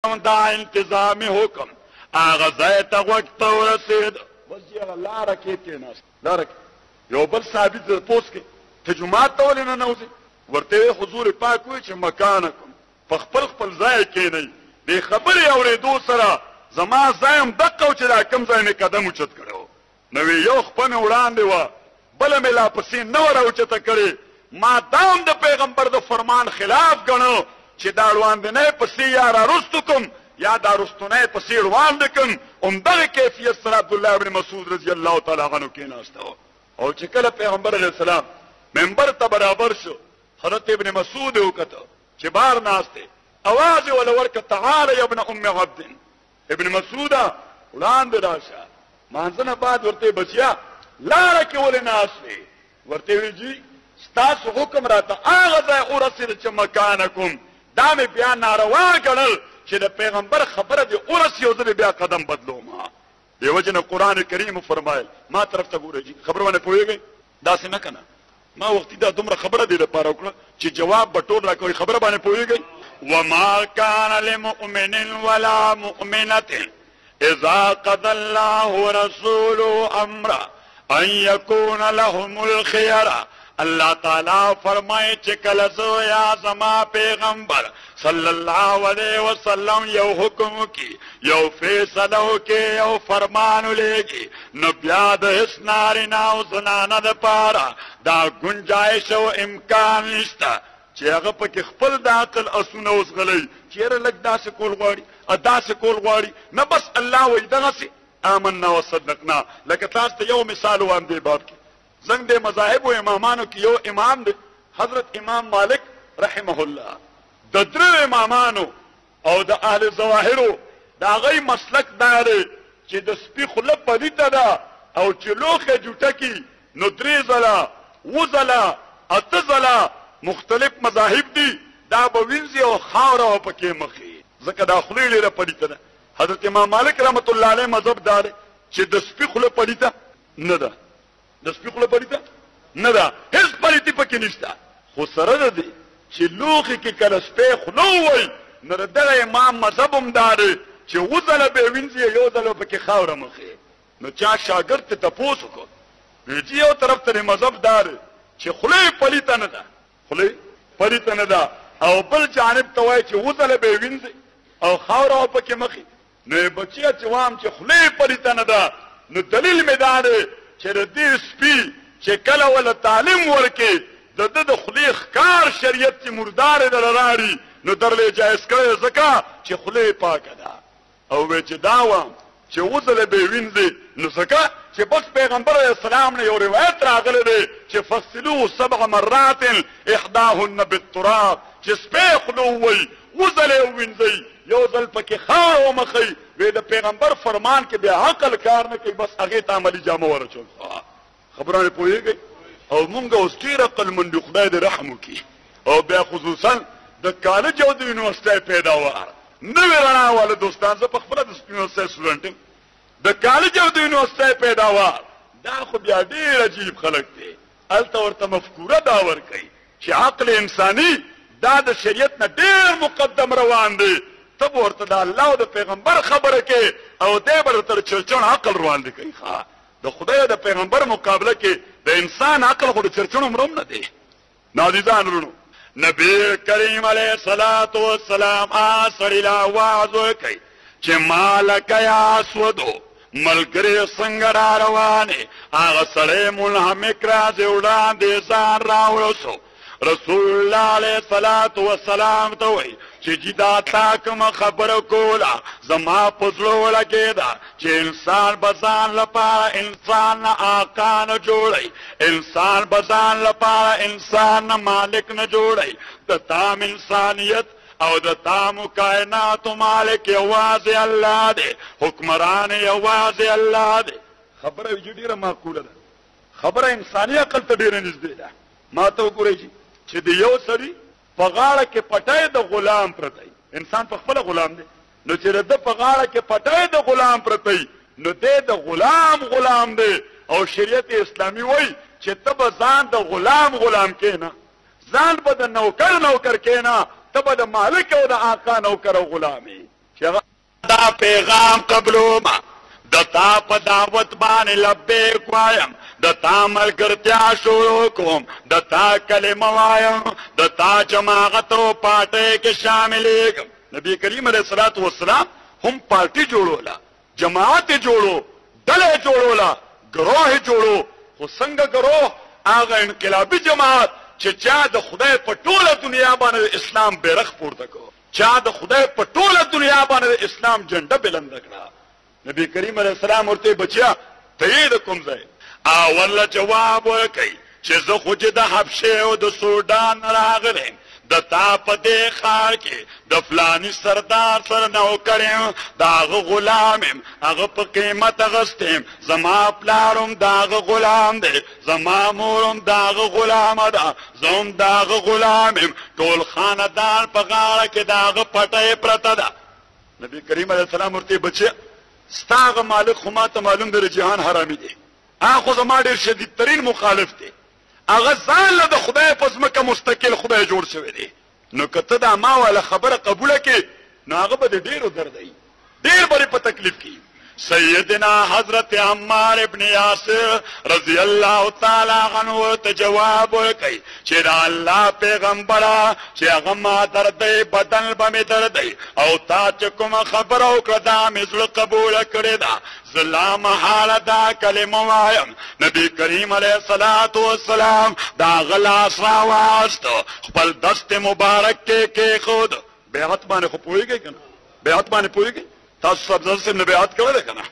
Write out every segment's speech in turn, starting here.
دا انتظامی حکم آغا زیتا وقت ورسید بس جیغا لارا کی تیناس لارا کی یو بل ثابت پوس کی تجمعات تولینا نوزی ورطوی حضور پاک وی چه مکانکم پخپل خپل زای کی نئی بے خبری اوری دو سرا زما زایم دقو چه دا کم زای می قدم اچت کرو نوی یو خپن اوران دیوا بل می لا پسین نور اوچتا کری ما دام دا پیغمبر دا فرمان خلاف گنو چه دا روان دی نئی پسی یارا رستو کم یا دا رستو نئی پسی روان دی کم دغی کیفیت سر عبداللہ ابن مسعود رضی اللہ تعالی عنہ کی ناستو او چه کل پیغمبر علیہ السلام منبر تا برابر شو حضرت ابن مسعود اوکتا چه بار ناستے آواز ولورک تعالی ابن ام عبد ابن مسعودا اولان دی راشا مانزن بعد ورتے بچیا لارکی ولی ناستے ورتے وی جی ستاسو حکم راتا آغذای ارسل چه مکانکم دامی بیا ناروا گنل چه دا پیغمبر خبر دی ارسی او زبی بیا قدم بدلو ما دی وجن قرآن کریم فرمایل ما طرف تا گوره جی خبر وانے پوئے گئی دا سی نکنا ما وقتی دا دمرا خبر دی دا پارا اکڑا چه جواب بطور را کوئی خبر بانے پوئے گئی وما کان لمؤمن ولا مؤمنت اذا قضى الله ورسوله امرا ان يكون لهم الخيار اللہ تعالیٰ فرمائے چکلزو یا زما پیغمبر صلی اللہ علیہ وسلم یو حکم کی یو فیصلو کی یو فرمانو لے گی نبیاد اس نارینا و زناند پارا دا گنجائش و امکان نشتا چی اغا کی خپل داخل اسونا اس غلی چیر لگ دا سے کول غواری ادا سے کول غواری نا بس اللہ و ایدغا سے آمنا و صدقنا لکہ تاستا یو مثالو آن دے باب کی زنگ دے مذاہب و امامانو کی یو امام دے حضرت امام مالک رحمه اللہ دا در امامانو او دا اہل زواہرو دا غی مسلک دارے چی دا سپی خلب پدیتا دا او چی لوخ جوٹا کی نو دری زلا وزلا اتزلا مختلف مذاہب دی دا بوینزی او خاورا و پکی مخی زکا دا خلیلی را پدیتا دا حضرت امام مالک رحمت اللہ علیہ مذہب دارے چی دا سپی خلب پدیتا ندا د سپیخله پلیته نه ده هیڅ پلیتی پکې نشته خو سره ده دی چې لوښي کې کله سپیخلو وی نو د دغه امام مذهب هم دا دی چې اووه ځله به یې وینځي یو ځل پکې خاوره مخې نو چا شاګرد ته تپوس وکړ وی چې یو طرف ته مذهب دا دی چې خوله یې پلیته نه ده خوله یې پلیته نه ده او بل جانب ته وایي چې اووه ځله به یې وینځي او خاوره پکې مخې نو یې بچیه چې وایم چې خوله یې پلیته نه ده نو دلیل مې دا دی چې د دې سپي چې کله ولا تعلیم ورکې د ده د خولې ښکار شریعت چې مردار یې دله راړي نو درله جایز کړی ځکه چې خوله یې پاکه ده او وی چې دا وم چې اووه ځله به یې وینځې نو ځکه چې بس پیغمبر علیه السلام نه یو روایت راغلی دی چې فصلوه 7 مرات احداهن بالتراب چې سپی خوله ووایي اووه ځله یې ووینځئ یو ځل پکې خاوره ومخئ وی د پیغمبر فرمان کې بیا عقل کار نه کوي بس هغې ته عملي جامه ورچول خبرانې پوهېږئ او مونږ اوس ډېر عقلمند یو خدای دې رحم وکړي او بیا خصوصا د کالج او د یونیورسټۍ پیداوار نوې رڼا والا دوستان زه پخپله د یونیورسټۍ سټوډنټ یم د کالج او د یونیورسټۍ پیداوار دا خو بیا ډېر عجیب خلک دی هلته ورته مفکوره دا ورکوي چې عقل انساني دا د شریعت نه ډېر مقدم روان دی ته به ورته د الله او د پیغمبر خبره کې او دی به درته چرچڼ عقل روان دی کوي ښه د خدای او د پیغمبر مقابله کې د انسان عقل خو د چرچڼ عمر هم نه دی نازیزان ورونو نبی کریم علیه الصلاة والسلام سړي له واعظ وکړي چې مالک یا اسودو ملګری څنګه را روانې هغه سړی منهمک راځي وړاندې ځان راوړسو رسول الله علیه الصلاة والسلام ته وایي چې جدا تا کومه خبره کوله زما په زړه ولګېده چې انسان به ځان لپاره انسان نه آقا نه جوړی انسان به ځان لپاره انسان نه مالک نه جوړی د تام انسانیت او د تامو کائناتو مالک یوازې الله دی حکمران یوازې الله دی خبره ویجو ډېره معقوله ده خبره انساني عقل ته ډېره نږدې ده ما ته وګورئ چې د یو سړي په غاړه کې پټی د غلام پرتی انسان په خپله غلام دی نو چې د ده په غاړه کې پټی د غلام پرتی نو دی د غلام دی او شریعت اسلامي وایي چې ته به ځان د غلام کېنه ځان به د نوکر کېنه ته به د مالک او د آقا نوکر او غلامي چې دا پیغام قبلوما د تا په دعوت باندې لبیک وایم د تا ملګرتیا شروع کوم د تا کلمه وایم د تا جماعت او پارټۍ کې شاملېږم نبی کریم علیه الصلاۃ والسلام هم پارټي جوړولا جماعت جوړو ډله جوړولا گروه جوړو خو څنګه گروه هغه انقلابي جماعت چې چا د خدای په ټوله دنیا باندې اسلام بیرغ پورته کو چا د خدای په ټوله دنیا باندې اسلام جنډه بلند کړه نبی کریم علیه السلام ورته بچیا ته د کوم ځای اول جواب ورکړي چې زه خو د حبشه او د سودان راغلم د تا په دې ښار کې د فلاني سردار سره نوکر داغه غلام یم هغه په قیمت اغستم زما پلارم داغه غلام دی زما مورم داغه غلامه ده زه هم داغه غلام یم ټول خاندان په غاړه کې داغه پټۍ پرته ده نبی کریم علیه السلام ورته بچی ستا هغه مالک خو ما ته معلوم دی جهان حرامي دی هغه خو زما ډېر شدیدترین مخالف دی هغه ځان له د خدای په ځمکه مستقل خدای جوړ شوی دی نو که ته دا ما والا خبره قبوله کړې نو هغه به د ډېرو دردوي ډېر به په تکلیف کې سیدنا حضرت عمار ابن یاسر رضی الله تعالی عنہ ته جواب ورکړي چې دا الله پیغمبره چې هغه ما دردې بدن به مې دردې او تا چې کومه خبره وکړه دا مې زړه قبوله کړې ده زلا محاله دا کلمه وایم نبی کریم علیه الصلاۃ والسلام دا غلاس راواستو خپل دست مبارک کې کېښود بیعت باندې خو پوهېږئ که نه بیعت باندې پوهېږئ تاسو سبزر صاحب نه بیعت کړی دی که نه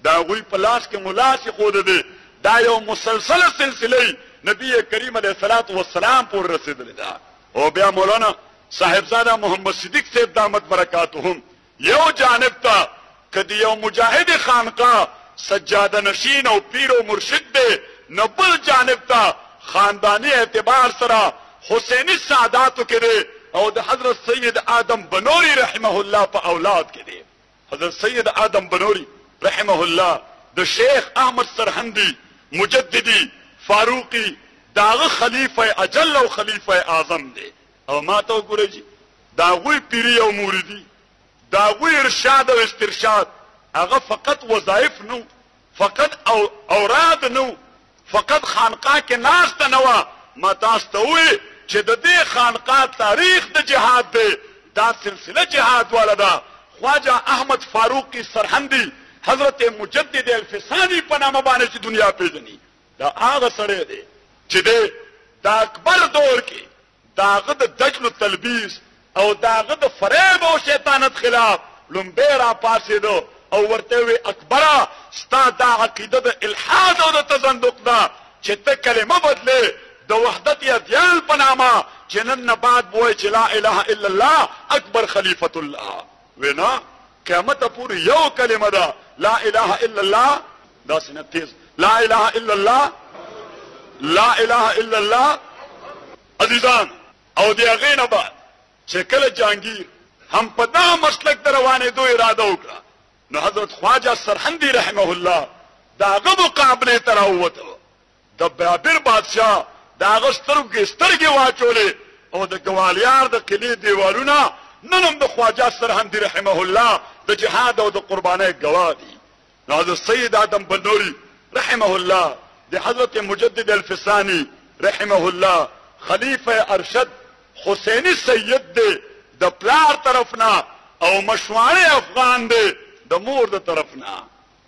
د هغوی په لاس کې ملا ایښودی دی دا یو مسلسله سلسله نبی کریم علیه الصلاۃ والسلام پورې رسېدلې ده او بیا مولانا صاحبزاده محمد صدیق صاحب دامت برکاتهم یو جانب ته که د یو مجاهد خانقاه سجاده نشین او پیر او مرشد دی نو بل جانب ته خاندانی اعتبار سره حسیني سعاداتو کې دی او د حضرت سید آدم بنوري رحمه الله په اولاد کې دی حضرت سید آدم بنوري رحمه الله د شیخ احمد سرهندی مجددی فاروقی داغه خلیفه اجل او خلیفه اعظم دی او ما ته وګورئ چې داغوی پیری او موریدی داغوی ارشاد او استرشاد هغه فقط وظایف نو فقط اوراد نو فقط خانقاه کې ناسته نه وه ما تاسو ته ووایي چې د دې خانقاه تاریخ د جهاد دی دا سلسله جهاد والا ده خواجه احمد فاروقی سرهندی حضرت مجدد الفسانی په نامه باندې چې دنیا پیژني دا هغه سړی دی چې دی د اکبر دور کې داغه د دجل تلبیس او داغه د فریب او شیطانت خلاف لومبی را پاسېدو او ورته وی اکبره ستا دا عقیده د الحاد او د تزندق ده چې ته کلمه بدلې د وحدت ادیان په نامه چې نن نه بعد بوی چې لا اله الا الله اکبر خلیفۃ الله وینا قیامت پورې یو کلمه ده لا اله الا الله دا سینه تیز لا اله الا الله لا اله الا الله عزیزان او دی هغې نه بعد چې کله جهانگیر هم په دا مسلک د روانېدو اراده وکړه نو حضرت خواجه سرهندی رحمه الله د هغه مقابلې ته راووته د بابر بادشاه د هغه سترګو کې سترګې واچولې او د ګوالیار د قلعې دیوالونه نن هم د خواجه سرهندی رحمه الله د جهاد او د قربانۍ ګواه دي نو حضرت سید آدم بنوري رحمه الله د حضرت مجدد الفسانی رحمه الله خلیفه ارشد حسینی سید دی د پلار طرفنا او مشوانه افغان دی د مور د طرفنا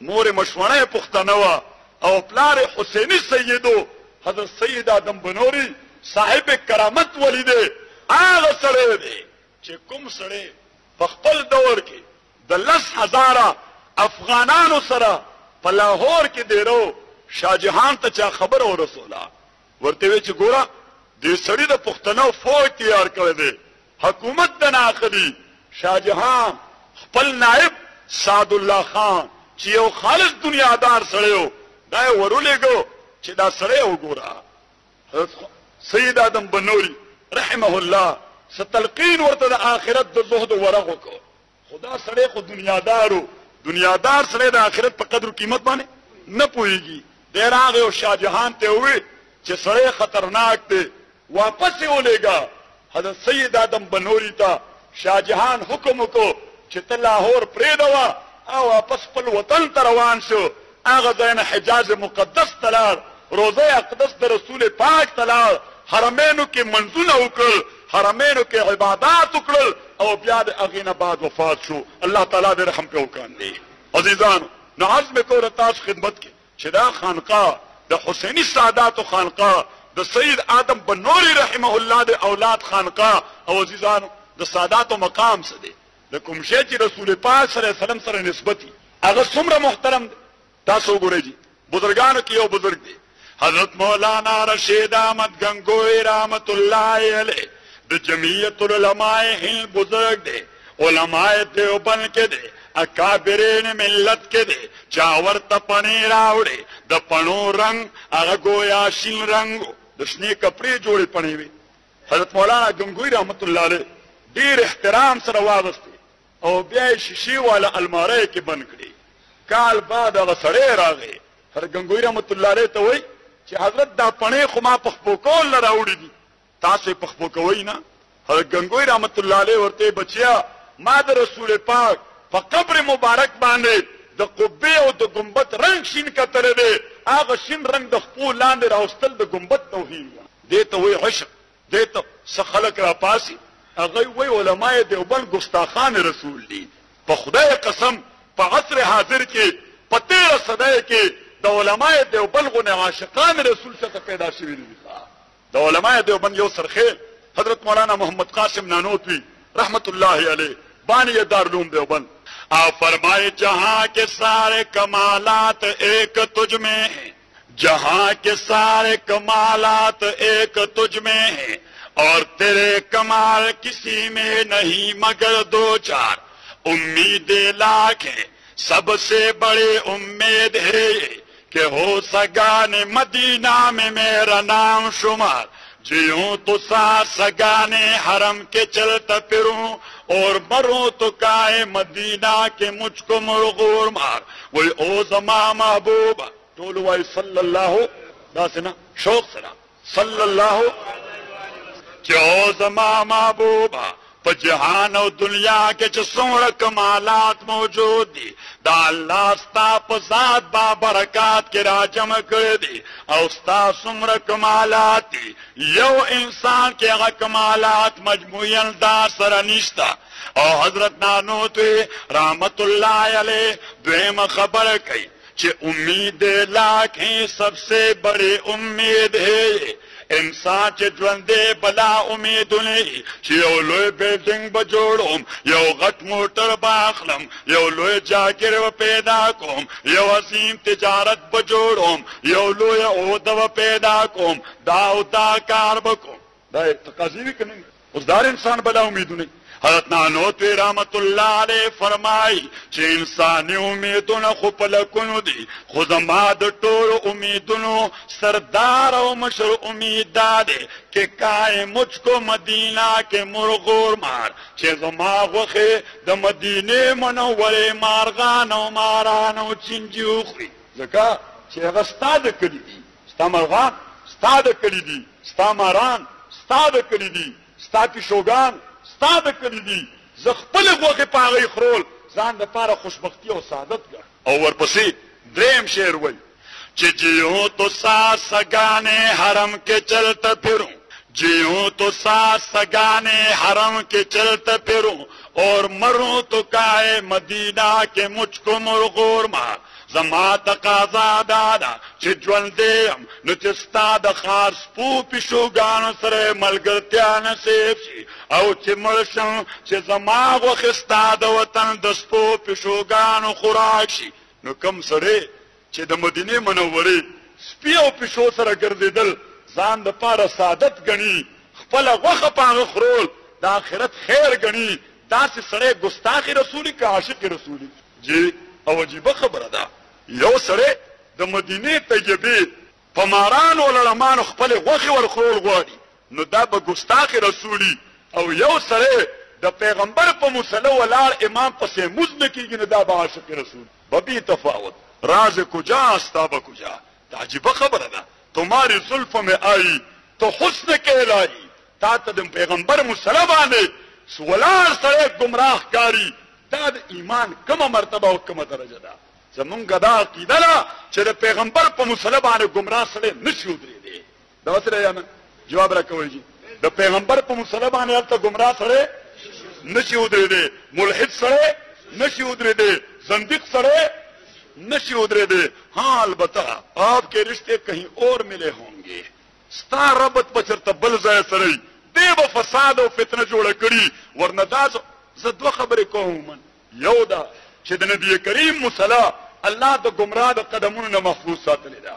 مور مشوانه پښتنه وا او پلار حسینی سیدو حضرت سید آدم بنوري صاحب کرامت ولی دی هغه سړی دی چې کوم سړی په خپل دور کې د 10,000 افغانانو سره په لاهور کې دیرو شاهجهان ته چا خبر ورسوله ورته وی چې ګوره دې سړي د پښتنو فوج تیار کړی دی حکومت د ناخلي شاهجهان خپل نائب سعد الله خان چې یو خالص دنیادار سړی دا یې ورولېږو چې دا سړی وګوره سید آدم بنوري رحمه الله ستلقین ورته د آخرت د زهد ورغ وکړو خدا سړی خو دنیادار سړی د آخرت په قدر قیمت باندې نه پوهېږي دی راغی او شاهجهان ته ووی چې سړی خطرناک دی واپس یې ولېږه حضرت سید آدم بنوري ته شاهجهان حکم وکړو چې ته لاهور پرېږدوه او واپس خپل وطن ته روان شو هغه ځای نه حجاز مقدس ته لاړ روضه اقدس د رسول پاک ته لاړ حرمینو کې منځونه وکړل حرمینو کې عبادات وکړل او بیا د هغې نه بعد وفات شو الله تعالی دې رحم پې وکاندي عزیزانو نو عرض مې کوله تاسو خدمت کې چې دا خانقاه د حسیني ساداتو خانقاه د سید آدم بنوري رحمه الله د اولاد خانقاه او عزیزانو د ساداتو مقام څه دی د کوم شی چې رسول پاک صلی الله علیه وسلم سره نسبت وي هغه څومره محترم دی تاسو وګورئ جی بزرګانو کې یو بزرګ دی حضرت مولانا رشید احمد گنگوئی رحمت الله علیه د جمعیت العلماء هند بزرگ دی علماء دیوبند کې دی اکابرین ملت کې دی چاور ته پنی راوړي د پڼو رنگ هغه گویا شین رنگ د شنې کپړې جوړې پڼې وي حضرت مولانا گنگوئی رحمت الله علیه ډیر احترام سره واغستې او بیا یې شیشې والا الماری کې بند کړي کال بعد هغه سړی راغی حضرت گنگوئی رحمت الله علیه ته وایي چې حضرت دا پڼې خو ما پخپو کول نه راوړي دي تاسو یې پخپو کوئ نه حضرت گنگوئی رحمت الله علیه ورته بچیا ما د رسول پاک په قبر مبارک باندې د قبې او د ګمبد رنگ شین کتلی دی هغه شین رنگ د خپو لاندې راوستل د ګمبد توهین دې ته وایي عشق دې ته څه خلک راپاسي هغوی وایي علماء دیوبند ګستاخان رسول دي په خدای قسم په عصر حاضر کې په 13 صدۍ کې د علماء دیوبند غونې عاشقان رسول څخه پیدا شوي دي د علماء دیوبند یو سرخیل حضرت مولانا محمد قاسم نانوتوی رحمت اللہ علیہ بانی دارالعلوم دیوبند آپ فرمائے جہاں کے سارے کمالات ایک تجھ میں ہیں جہاں کے سارے کمالات ایک تجھ میں ہیں اور تیرے کمال کسی میں نہیں مگر 2-4 امیدیں لاکھ ہیں سب سے بڑی امید ہے کہ ہو سگان مدینہ میں میرا نام شمار جیوں تو ساتھ سگانے حرم کے چلتا پھروں اور مروں تو کائے مدینہ کے مجھ کو مرغور مار وہی او زما محبوب ٹولو وائی صلی اللہ داسنا شوق سنا صلی اللہ کہ او زما محبوب پا جہان و دنیا کے چسوڑ کمالات موجود دی دا اللہ ستا پا ذات با برکات کے راجم کر دی او ستا سمر کمالات دی یو انسان کے اغا کمالات مجموعین دا سرنشتا او حضرت نانوتوی رحمت اللہ علیہ دویم خبر کئی چھ امید لاکھیں سب سے بڑی امید ہے انسان چې ژوندې بلا امیدونه چې یو لوی بلډینګ به جوړوم یو غټ موټر به اخلم یو لوی جاګیر به پیدا کوم یو عظیم تجارت به جوړوم یو لوی عہده به پیدا کوم دا او دا کار به کوم دا تقاضی وي که نه اوس دار انسان بلا امیدونه حضرت نانوتوی رحمت اللہ علیہ فرمائی چې انسانی امیدونه خو پلکونو دي خو زما د ټولو امیدونو سردار او مشر امید دا دی کہ کائے مجھ کو مدینہ کے مرغور مار چې زما غوښې د مدینې منورې مارغان او ماران او چینجي وخوري ځکه چې هغه ستا د کلي دي ستا مرغان ستا د کلي دي ستا ماران ستا د کلي دي ستا پیشوګان ستا د کلي دي زه خپلې غوښې په هغې خرول ځان دپاره خوشبختي او سعادت ګڼم او ورپسې دریم شعر وایي چې جیوں تو ساتھ سگانے حرم کے چلتا پھروں جیوں تو ساتھ سگانے حرم کے چلتا پھروں اور مروں تو کائے مدینہ کے مجھ کو مرغور مار زما تقاضا دادا چې ژوندی یم نو چې ستا د ښار سپو پیشوګانو سره ملګرتیا نصیب شي او چې مړ شم چې زما غوښې ستا د وطن د سپو پیشوګانو خوراک شي نو کم سړی چې د مدینې منورې سپي او پیشو سره ګرځېدل ځان دپاره سعادت ګڼي خپله غوښه په هغه خرول د آخرت خیر ګڼي داسې سړی ګستاخي رسولي که عاشق رسولي جی او عجیبه خبره ده یو سړی د مدینې طیبې په مارانو او لړمانو خپلې غوښې ورخرول غواړي نو دا به ګستاخ رسولي او یو سړی د پیغمبر په مسله ولاړ امام پسې مونځ نه کېږي نو دا به عاشق رسول ببی تفاوت راز کجا استاب کجا دا عجیبه خبره ده تمہاری زلف میں آئی تو حسن کہلائی تا ته د پیغمبر مسله باندې ولاړ سړی ګمراه کاری دا د ایمان کومه مرتبه او کومه درجه ده زمونږ دا عقیده ده چې د پیغمبر په مسله باندې ګمراه سړی نشي ودرېدی دا سره یا نه جواب راکوئ جی د پیغمبر په مسله باندې هلته ګمراه سړی نشي ودرېدی ملحد سړی نشي ودرېدی زندیق سړی نشي ودرېدی हाँ البته आपके रिश्ते कहीं और मिले होंगे ستا ربط بچرته بل ځای سره دی به فساد او فتنه جوړه کړي ورنه دا زه دوه خبرې کوم یو دا چې د نبی کریم مسله الله د ګمراه د قدمونو نه محفوظ ساتلی ده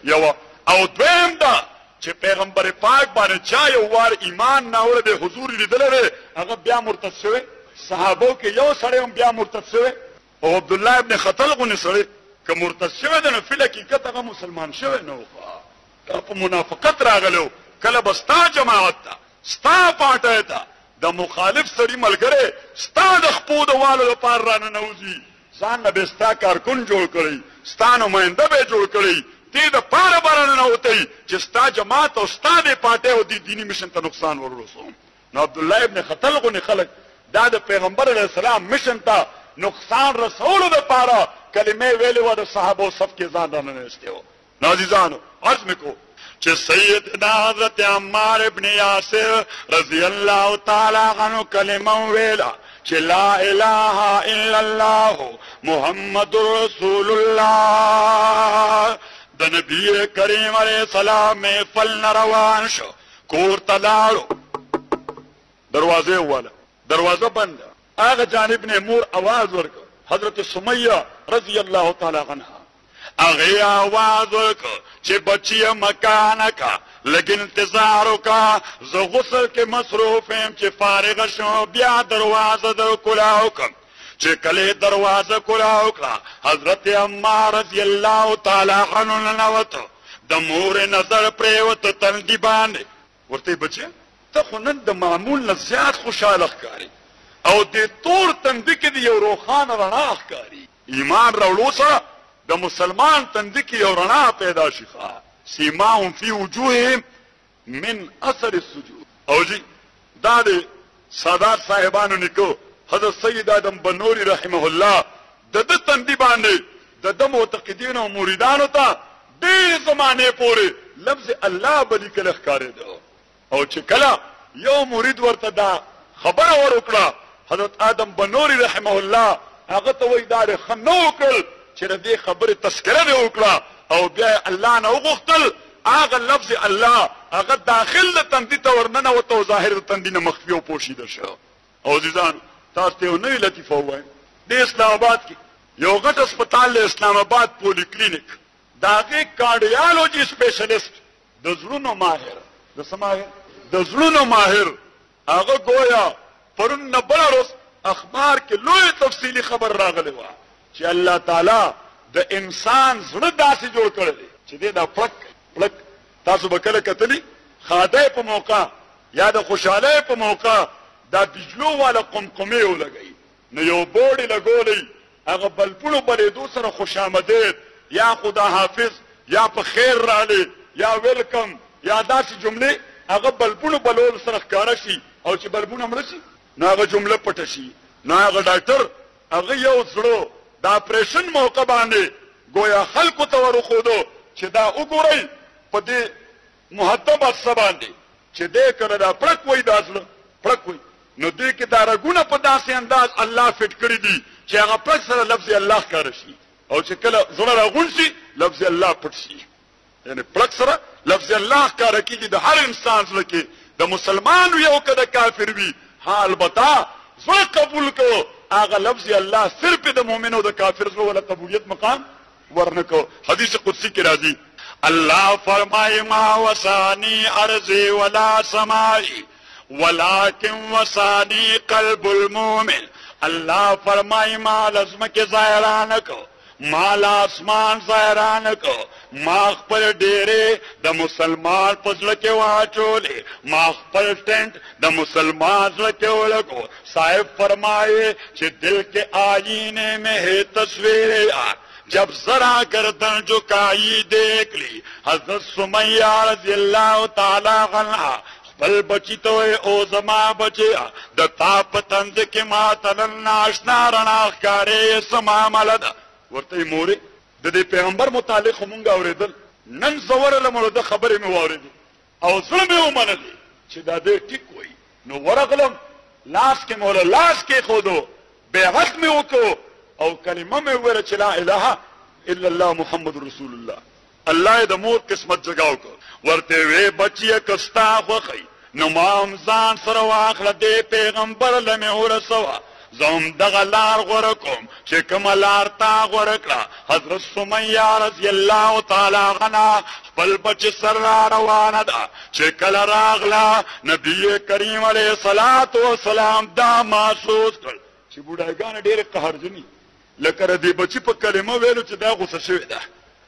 یو او دویم دا چې پیغمبر پاک باندې چا یو وار ایمان ناوړه د حضور لیدلې هغه بیا مرتد شوی صحابو کې یو سړی هم بیا مرتد شوی او عبد الله ابن خطل غو نسړي که مرتد شوی د نو فل حقیقت هغه مسلمان شوی نو په منافقت راغلو کله بستا جماعت تا ستا پاټه تا د مخالف سړي ملګری ستا د خپو د والو لپاره رانه نوځي ځان نه به ستا کارکون جوړ کړي ستا نماینده به جوړ کړي دې د پاره بارانه نه وتی چې ستا جماعت او ستا د پاټه او د دینی مشن ته نقصان ورسوم نو عبد الله ابن خطل غو خلک دا د پیغمبر علیه السلام مشن ته نقصان رسولو د پاره کلمه ویلې و د صحابه صف کې ځان رانه نشته نازیزانو عرض میکو چې سیدنا حضرت عمار ابن یاسر رضی الله تعالی عنہ کلمه ویلا چې لا اله الا الله محمد رسول الله د نبی کریم علیہ السلام فل روان شو کور تلاړو دروازه والا دروازه بند هغه جانب نه مور आवाज ورکړ حضرت سمیہ رضی الله تعالی عنها اغه आवाज ورکړ چې بچی مکان کا لیکن انتظار کا زه غسل کې مصروف هم چې فارغ شو بیا دروازه در کلاو کم چې کله دروازه کلاو کړه حضرت عمار رضی الله تعالی عنہ نوته د مور نظر پریوت تندی باندې ورته بچی ته خو نن د معمول نه زیات خوشاله ښکاری او د تور تندی کې یو روخانه رڼا ښکاری ایمان راوړو سره د مسلمان تندی کې یو رڼا پیدا شي سیماهم فی وجوههم من اثر السجود او جی دا د سادات صاحبانو نکو حضرت سید آدم بنوری رحمه الله د تندی باندې د معتقدین او مریدانو ته ډېر زمانه پورې لفظ الله بلی کله ښکارېده او چې کله یو مرید ورته دا خبره ورکړه حضرت آدم بنوری رحمه الله هغه ته وای دا خنو وکړ چې دې خبره تذکره وکړه او بیا الله نه وغوښتل هغه لفظ الله هغه داخل د تندی ته ورننه وته او ظاهر د تندی نه مخفي او پوشیده شو او ځان تاسو ته نوې لطیفه وای د اسلام آباد کې یو غټ هسپتال له اسلام آباد پولی کلینیک داغه کارډیالوجي سپیشلیست د زړونو ماهر د سماهر د زړونو ماهر هغه گویا پرون نه بلروس اخبار کې لوی تفصیلی خبر راغلی و چې الله تعالی د انسان زړه داسې جوړ کړی چې دا پړک تاسو به کله کتلی خاده په موقع یا د خوشاله په موقع دا بجلو والا قمقمه ولګي نو یو بورډ لګولې هغه بلپونو بلېدو سره خوش آمدید یا خدا حافظ یا په خیر رالی یا ویلکم یا داسې جملې هغه بلپونو بلول سره ښکاره شي او چې بلپونه مړه شي نو هغه جمله پټه شي نو هغه ډاکټر هغه یو زړه د اپریشن موقع باندې گویا خلکو ته ورخودو چې دا وګورئ په دې محتب حصه باندې چې دې کله دا پړک وای دا زړه پړک وای نو دې کې دا رګونه په داسې انداز الله فټ کړی دي چې هغه پړک سره لفظ الله ښکاره شي او چې کله زړه راغون شي لفظ الله پټ شي یعنی پړک سره لفظ الله ښکاره کیږي د هر انسان سره کې د مسلمان یو کده کافر وي حال بتا زړه قبول کو هغه لفظ الله صرف د مؤمن او د کافر زړه ولا قبولیت مقام ورنکو حدیث قدسی کې راځي الله فرمای ما وسانی ارضی ولا سمائی ولكن وسانی قلب المؤمن الله فرمای ما لازم کې ظاهران کو مال اسمان ظاهران کو ما خپل ډېرې د مسلمان پزړه کې واچولې ما خپل ټینټ د مسلمان پزړه کې ولګو صاحب فرمائے چې دل کے آئینے میں ہے تصویر جب ذرا گردن جھکائی دیکھ لی حضرت سمیہ رضی اللہ تعالی عنہا خپل بچی ته او زما بچیا د تا په طنز کې ما تنن ناشنا رڼا ښکارې سما ملده ورته مورې د دې پیغمبر متعلق مونږ اورېدل نن زوره لمړو د خبرې مې واورېدې او زړه مې ومنلې چې دا دې ټیک وایي نو ورغلم لاس کې مولا لاس کې خودو بیعت مې وکړو او کلمه مې وویله چې لا اله الا الله محمد رسول الله الله د مور قسمت جګاو کو ورته وی بچی کستا خوخی نو ما ځان سره واخله دې پیغمبر لمه ورسوا زم دغه لار غوړه کوم چې کوم لار تا غوړه کړه حضرت سمیہ رضی الله تعالی عنها خپل بچی سره روانه ده چې کله راغله نبی کریم علیه الصلاۃ والسلام دا محسوس کړ چې بوډاګان ډېر قهرجنې لکه دې بچی په کلمه ویلو چې دا غوسه شوی ده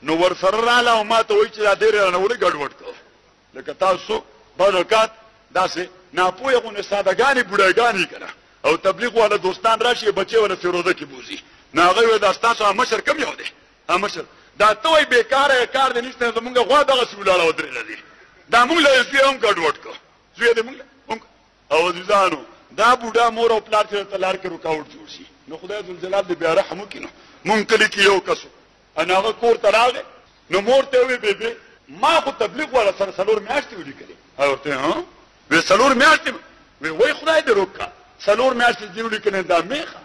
نو ور سره رااله او ما ته وایي چې دا ډېر نه ولې ګډوډ کړ لکه تاسو بعض اوقات داسې ناپوهه غونې سادهګانې بوډاګانې کنه او تبلیغ والا دوستان راشي بچي ولا فیروزه کې بوزي ناغه وې دا تاسو مشر کم یو دی مشر دا ته وای بیکاره کار دې نشته زمونږ غوا دغه سولاله ودرې لدی دا موږ له یې هم ګډوډ کو زوی دې موږ او ځانو دا بوډا مور او پلار ته تلار کې رکاوټ جوړ شي نو خدای ذل جلال دې بیا رحم وکړي مونږ کلی کې یو کسو انا هغه کور ته راغی نو مور ته وی بیبي ما خو تبلیغ ولا سره سلور میاشتې ولیکلې او ته ها وی سلور میاشتې وی خدای دې روکا سلور میاشتې دې ولیکلې دا میخه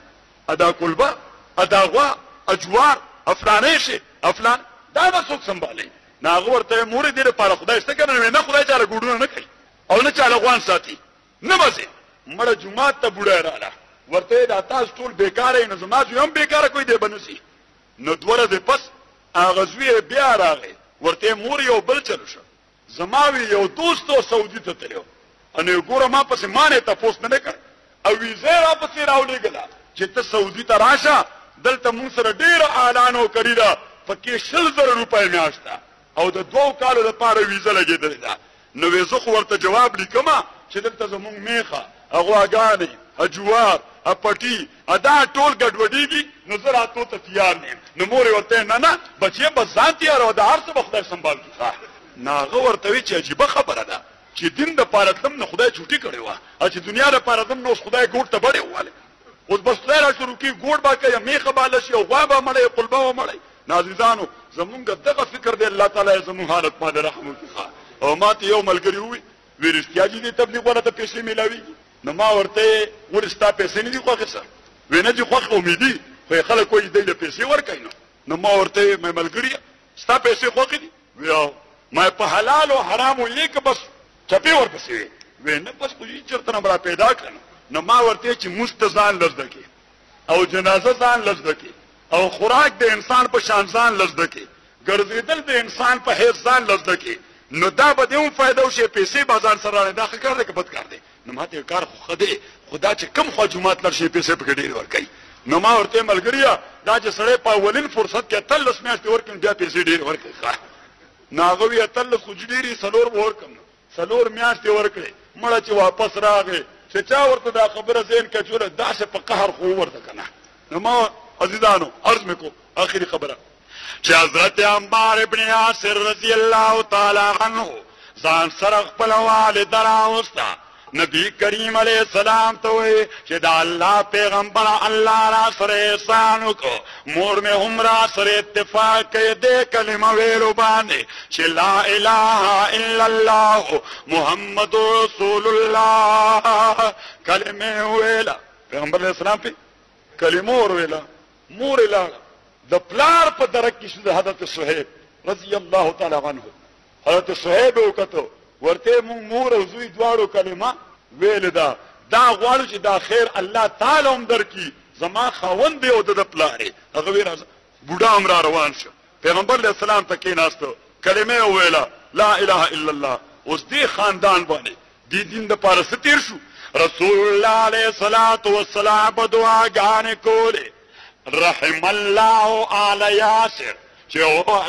ادا کلبه ادا غوا اجوار افلانې شي افلان دا به څوک سمبالي ناغه ورته مور دې لپاره خدای څه کوي نه خدای تعالی ګډونه نه کوي او نه چاله غوان ساتي نه بسه مړه جمعه ته بوډا رااله ورته دا تاسو ټول بیکاره نه زما جو هم بیکاره کوي دې بنسي نو دوره دې پس هغه زوی بیا راغی ورته مور یو بل چلو شو زماوی یو دوستو سعودي ته تلو ان ګوره ما پس مانه تاسو نه کړ او ویزه را پسې راولېګلا چې ته سعودي ته راشه دلته مون سره ډیر اعلانو کړی دا پکې 100,000 روپۍ میاشته او د 2 کالو لپاره ویزه لګېدلې ده نو ویزه خو ورته جواب لیکما چې دلته زمونږ میخه اغواګانې اجوار اپټي ادا ټول ګډوډيږي نو زه راتلو ته تیار نیم نو مور ورته نه بچي به ځان تیار او د هر څه به خدای سنبال کړي ناغه ورته وی چې عجیبه خبره ده چې دین د پاره تم نه خدای چوټي کړي وا چې دنیا د پاره تم نو خدای ګوټ ته بړې واله اوس بس لاره شروع کی ګوټ با کوي میخه بالا شي او غوا مړې قلبه مړې نازیزانو زمونږ دغه فکر دی الله تعالی زموږ حالت باندې رحم وکړي او ماته یو ملګری وی ورستیا دي تبلیغ ولا ته پیسې ملاوي نو ما ورته ورستا پیسې نه دي خوښه سره وینه دي خوښه امیدي خو خلک کوی دی له پیسې ورکاینو نو ما ورته مې ملګری ستا پیسې خوښه دي ویاو ما په حلال او حرام لیک بس چپی ورپسې وینه بس کوی چرته نه پیدا کړنو نو ما ورته چې مستزان لزدکی او جنازه ځان لزدکی او خوراک د انسان په شان ځان لزدکی ګرځیدل د انسان په هیڅ ځان لزدکی نو دا به دیوم فائدہ وشي پیسې بازار سره نه داخل کړل کې بد کار دی نو ماته کار خو خدا چې کم خو جمعات لر شي پیسې په ډیر ورکړي نو ما ورته ملګریا دا چې سړی په ولین فرصت کې تل لسمیاشتې ورکړي بیا پیسې ډیر ورکړي ناغوی تل خجډيري سلور ورکم سلور میاشتې ورکړي مړه چې واپس راغی چې چا ورته دا خبره زین کچوره داسې په قهر خو ورته کنه نو ما عزیزانو عرض میکو اخري خبره چې حضرت عمار ابن یاسر رضی الله تعالی عنہ ځان سره خپل والد راوستا نبی کریم علیہ السلام ته وی چې دا الله پیغمبر الله را سره احسان وکړو مور مې هم را سره اتفاق کړي دې کلمه ویلو باندې چې لا اله الا الله محمد رسول الله کلمه ویلا پیغمبر علیہ السلام په کلمه ور ویلا مور لا د پلار په درک کې حضرت صہیب رضی الله تعالی عنہ حضرت صہیب وکړو ورته مور او زوی دواړو کلمه ویل دا غواړو چې دا خیر الله تعالی هم درکې زما خاوند دی او د پلارې هغه ویل بوډا امر روان شو پیغمبر علیہ السلام ته کې ناستو کلمه ویلا لا اله الا الله اوس دې خاندان باندې دې دین د پاره ستیر شو رسول الله علیه الصلاۃ والسلام دعاګانې کولې رحم الله آل یاسر چې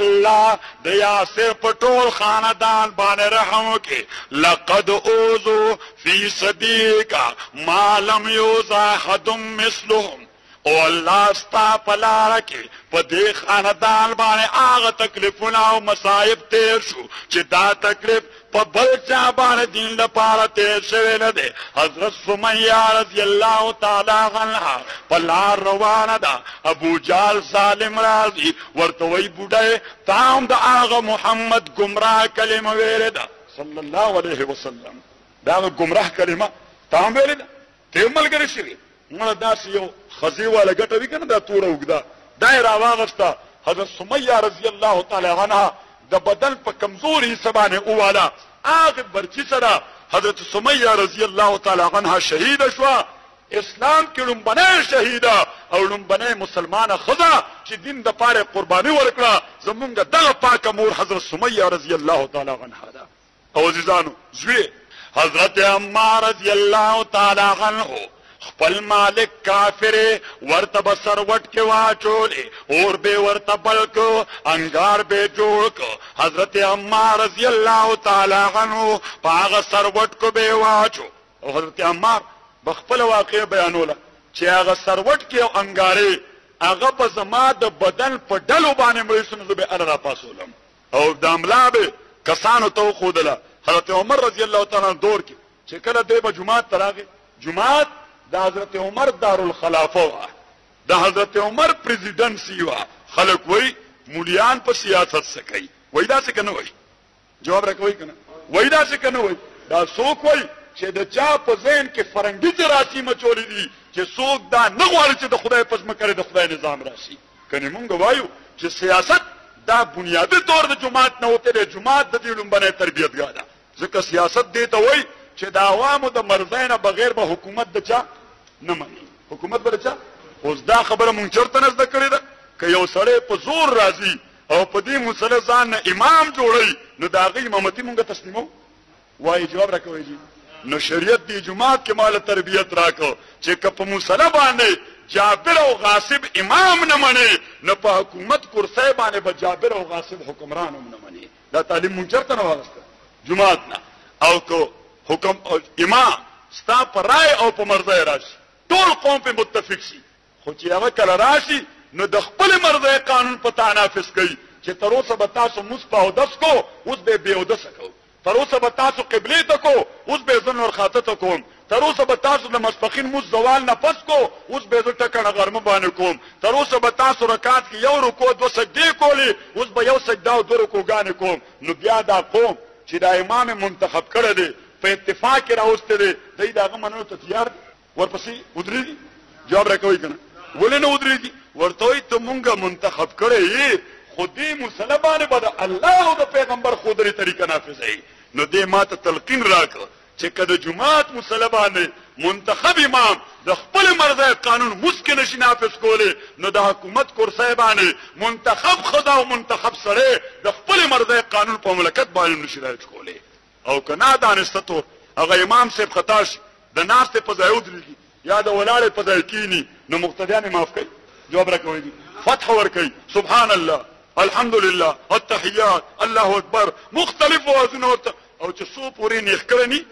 الله د یاسر په ټول خاندان باندې رحم وکړي لقد اوذوا فی سبیلک ما لم یوذ احد مثلهم او الله ستا په لاره کې په دې خاندان باندې هغه تکلیفونه او مصائب تیر شو چې دا تکلیف په بل چا باندې دین لپاره تیر شوی نه دی. حضرت سمیه رضی الله تعالی عنها په لار روانه ده، ابو جهل ظالم راځي ورته وایي بوډۍ تا هم د هغه محمد ګمراه کلمه ویلې ده صلی الله علیه وسلم، دا هغه ګمراه کلمه تا هم ویلې ده، ته هم ملګری شوې. مړه داسې یو خزې والا ګټه وي که نه دا توره اوږده دا یې راواغسته. حضرت سمیه رضی الله تعالی عنها د بدن په کمزوري حصه باندې وواله، هغې برچي سره حضرت سمیه رضی الله تعالی عنها شهیده شوه. اسلام کې لومبنۍ شهیده او لومبنۍ مسلمانه ښځه چې دین دپاره قرباني ورکړه زمونږ دغه پاکه مور حضرت سمیه رضی الله تعالی عنها ده. او عزیزانو زوی حضرت عمار رضی الله تعالی عنه خپل مالک کافر ورته به سروټ کې واچولې، اور به ورته بل کو، انګار به جوړ کو. حضرت عمار رضی الله تعالی عنه په هغه سروټ کو به واچو. او حضرت عمار بخپل واقع بیانوله چې هغه سروټ کې او انګارې هغه په زما د بدن په ډلو باندې مړې شو، نو زه به هله راپاڅولم او د املا به کسانو ته وښودله. حضرت عمر رضی الله تعالی عنه دور کې چې کله دی به جومات ته راغی، جومات د حضرت عمر دارالخلافه وه، د حضرت عمر پریزیډنسي وه. خلک وایي مولیان په سیاست څه کوي، وایي داسې که نه وایي؟ جواب راکوئ که نه؟ وایي داسې که نه وایي؟ دا څوک وایي چې د چا په ذهن کې فرنګي جراثیم اچولي دي چې څوک دا نه غواړي چې د خدای په ځمکه د خدای نظام راشي. کنې مونږ وایو چې سیاست دا بنیادي طور د جومات نه وتی دی، جومات د دې لومبنۍ تربیتګاه ده. ځکه سیاست دې ته وایي چې د عوامو د مرضۍ نه بغیر به حکومت د چا نه مني، حکومت به د چا. اوس دا خبره مونږ چېرته نه زده کړې ده؟ که یو سړی په زور راځي او په دې مسله ځان نه امام جوړوي نو د هغه امامتي مونږ تسلیمو؟ وایي جواب راکوئ جي. نو شریعت دی جماعت کې مال تربیت راکو چې که په مسله باندې جابر او غاصب امام نه مني نو په حکومت کرسۍ باندې به جابر او غاصب حکمران هم نه مني. دا تعلیم مونږ چېرته نه واغسته؟ جماعت نه. او که حکم امام ستا په رای او په مرضۍ راشي ټول قوم په متفق شي، خو چې هغه کله راشي نو د خپل مرضۍ قانون په تا نافظ کوي چې تر اوسه به تاسو مونځ په اودس کو، اوس به بې اودسه کوو. تر اوسه به تاسو قبلې ته کو، اوس به زه نورخاته ته کوم. تر اوسه به تاسو د ماسپښین مونځ زوال نه پس کو، اوس به زه ټکنه غرمه باندې کوم. تر اوسه به تاسو رکعت کې یو رکوع دوه سجدې کولې، اوس به یو سجده او دوه رکوعګانې کوم. نو بیا دا قوم چې دا امام منتخب کړی دی په اتفاق کې راوستی دی، دی د هغه منلو ته تیار دی؟ ورپسې ودرېږي؟ جواب راکوئ که نه؟ ولې نه ودرېږي؟ ورته وایي ته مونږه منتخب کړی یې خو دې مسله باندې به د الله او د پیغمبر ښودلې طریقه نافظوي. نو دې ما ته تلقین راکړه چې که د جومات مسله باندې منتخب امام د خپل مرضۍ قانون مونځ کې نشي نافظ کولی نو د حکومت کرسۍ باندې منتخب ښځه او منتخب سړی د خپل مرضۍ قانون په مملکت باندې نشي رایج کولی. او که نادانسته طور هغه امام صاحب خطا شي د ناستې په ځای ودرېږي یا د ولاړې په ځای کښېني نو مقتدیان یې معاف کوي؟ جواب راکوئ. فتح ورکوي سبحان الله الحمدلله التحیات الله اکبر مختلف اوازونه ورته، او چې څو پورې نیغ کړی ني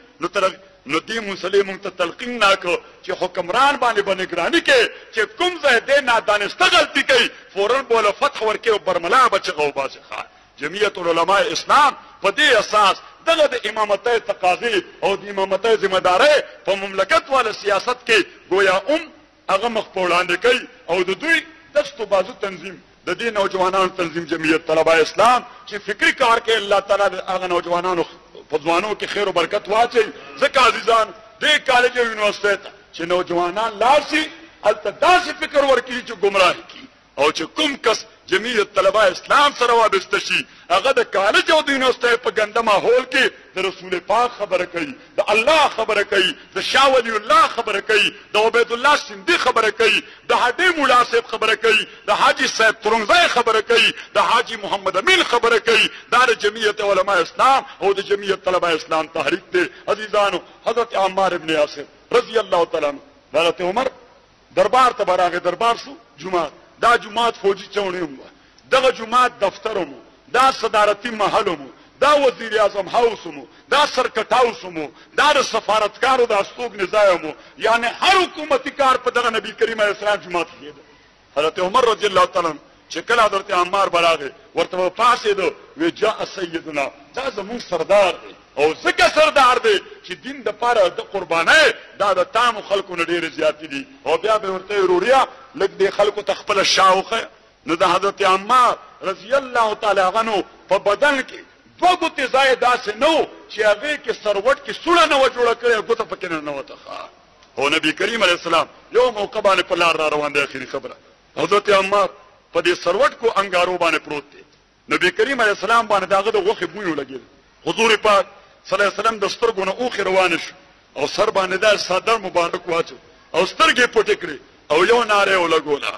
نو دې مسلې مونږ ته تلقین ناکړو چې حکمران باندې به نګراني کوي چې کوم ځای دی نادانسته غلطي کوي فوراً بوله فتح ورکوي او برملا به چغه وباسي. جمعیت العلماء اسلام په دې اساس دغه د امامتۍ تقاضي او د امامتۍ ذمہدارۍ په مملکت والا سیاست کې گویا هغه مخ په وړاندې کوي. او د دوی دستو بازو تنظیم د دې نوجوانانو تنظیم جمعیت طلبه اسلام چې فکري کار کوي الله تعالی د هغه نوجوانانو په ځوانو کې خیر او برکت واچوي. ځکه عزیزان دې کالج او یونیورسټۍ ته چې نوجوانان لاړ شي هلته داسې فکر ورکړي چې ګمراهي کړي، او چې کوم کس جمعیت طلبه اسلام سره وابسته شي هغه د کالج او د یونیورسټۍ په ګنده ماحول کې د رسول پاک خبره کوي، د الله خبره کوي، د شاه ولی الله خبره کوي، د عبید الله سندي خبره کوي، د هډې مولا صاحب خبره کوي، د حاجي صاحب ترنګزی خبره کوي، د حاجي محمد امین خبره کوي. دا د جمعیت علماء اسلام او د جمعیت طلبه اسلام تحریک دی. عزیزانو حضرت عمار ابن یاسر رضی الله تعالی عنہ حضرت عمر دربار ته براغه، دربار شو جمعات، دا جمعات فوجي چونې هم دغه جمعات دفتر هم دا صدارتي محل هم دا وزیر اعظم هاوس مو، دا سرکټ هاوس مو، دا د سفارتکارو د استوګنې ځای مو، یعنی هر حکومتي کار په دغه نبی کریم علیه السلام جماعت کېده. حضرت عمر رضی الله تعالی چې کله حضرت عمار براغه ورته پاسېدو وی جاء سیدنا، دا زمون سردار دی او ځکه سردار دی چې دین د پاره د قربانۍ دا د تامو خلکو نه ډېرې زیاتې دي. او بیا به ورته وروړیا لږ دې خلکو ته خپله شاوخه. نو د حضرت عمار رضی الله تعالی عنه په بدن کې دوه ګوتې ځای داسې نه و چې هغې کې سروټ کې سوړه نه وه جوړه کړې، ګوته پکې نه ننوته. او نبي کریم علیه السلام یو موقع باندې په لار را روان دی. اخري خبره حضرت عمار په دې سروټ کو انګارو باندې پروت دی. نبي کریم علیه السلام باندې د هغه د غوښې بوی ولګېد. حضور پاک صلی الله علیه وسلم د سترګو نه اوښې روانه شو او سر باندې دا صدر مبارک واچو او سترګې پټې کړې او یو ناره یې ولګوله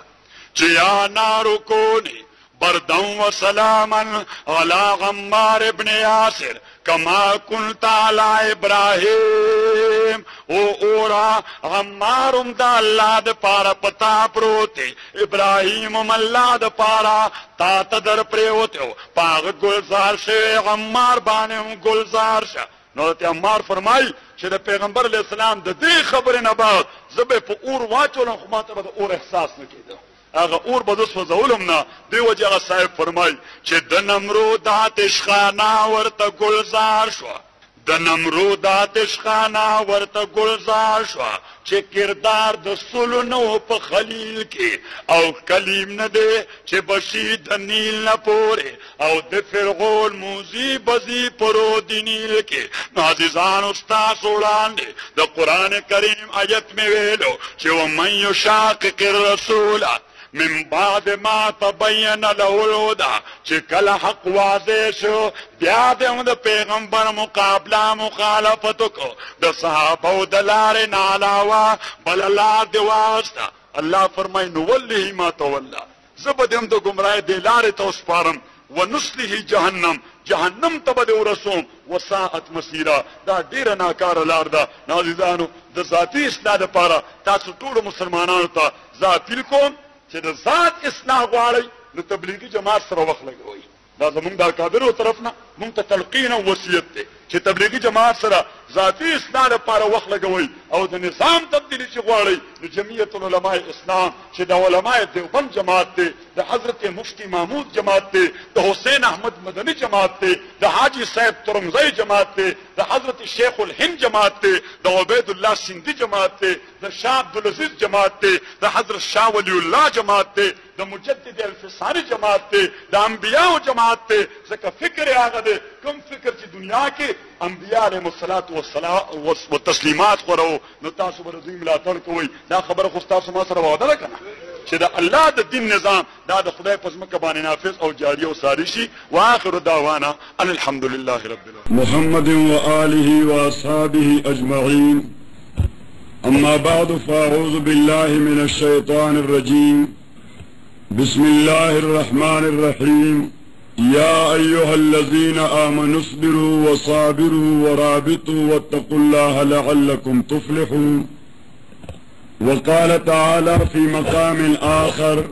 چې یا نارو کونی بردم و سلاما علی عمار ابن یاسر کما کنت علی ابراہیم. او اورا عمارم دا اللہ دا پارا پتا پروتے، ابراہیمم اللہ دا پارا تا تدر پریوتے ہو پاغ گلزار شے عمار بانم گلزار شا. نوزت عمار فرمائی چې د پیغمبر علیہ السلام د دې خبرې نه بعد زه به په اور واچولم خو ما ته به د اور احساس نه کېده، هغه اور به زه سوځولم نه. دې وجې هغه صاحب فرمایي چې د نمرود آتشخانه ورته ګلزار شوه، د نمرود آتشخانه ورته ګلزار شوه چې کردار د سلو نه و په خلیل کې او کلیم نه دی چې بشي د نیل نه پورې او د فرعون موزي بزي پرو د نیل کې. نو عزیزانو ستاسو وړاندې د قرآن کریم آیت مې ویلو چې ومن یشاقق الرسول من بعد ما تبین له الهدى چې کله حق واضح شو بیا د پیغمبر مقابله مخالفت کو د صحابه د لارې نه علاوه بل لار دی واسطه. الله فرمای نو ولله ما تولا، زه به دم د ګمراهۍ دې لارې ته وسپارم ونصله جهنم، جهنم ته به دې ورسوم وساعت مسیره، دا ډېره ناکاره لار ده. عزیزانو د ذاتي اصلاح دپاره تاسو ټولو مسلمانانو ته زه اپیل کوم چې د ذات اصلاح غواړئ نو تبلیغي جماعت سره وخت لګوئ. دا زمونږ د اکابرو طرف نه مونږ ته تلقین او وصیت دی چې تبلیغي جماعت سره ذاتي اصلاح لپاره وخت لګوئ. او د نظام تبدیلي چې غواړئ نو جمعیت العلماء اسلام چې د علماء دیوبند جماعت دی، د حضرت مفتی محمود جماعت دی، د حسین احمد مدني جماعت دی، د حاجی صاحب ترمزی جماعت دی، د حضرت شیخ الهند جماعت دی، د عبید الله سندھی جماعت دی، د شاه عبدالعزیز جماعت دی، د حضرت شاه ولی الله جماعت دی، د مجدد الفسانی جماعت دی، د انبیاء جماعت دی. ځکه فکر یې هغه دی کوم فکر چې دنیا کې انبیاء علیهم الصلاة والتسلیمات خورو نو تاسو به د دوی ملاتړ کوئ. دا خبره خو ستاسو ما سره وعده ده که نه چې د الله د دین نظام دا د خدای په ځمکه باندې نافذ او جاري او ساري شي. واخر دعوانا ان الحمد لله رب العالمين محمد وآله وأصحابه أجمعين. أما بعد فأعوذ بالله من الشيطان الرجيم. بسم الله الرحمن الرحيم. يا أيها الذين آمنوا اصبروا وصابروا ورابطوا واتقوا الله لعلكم تفلحون. وقال تعالى في مقام آخر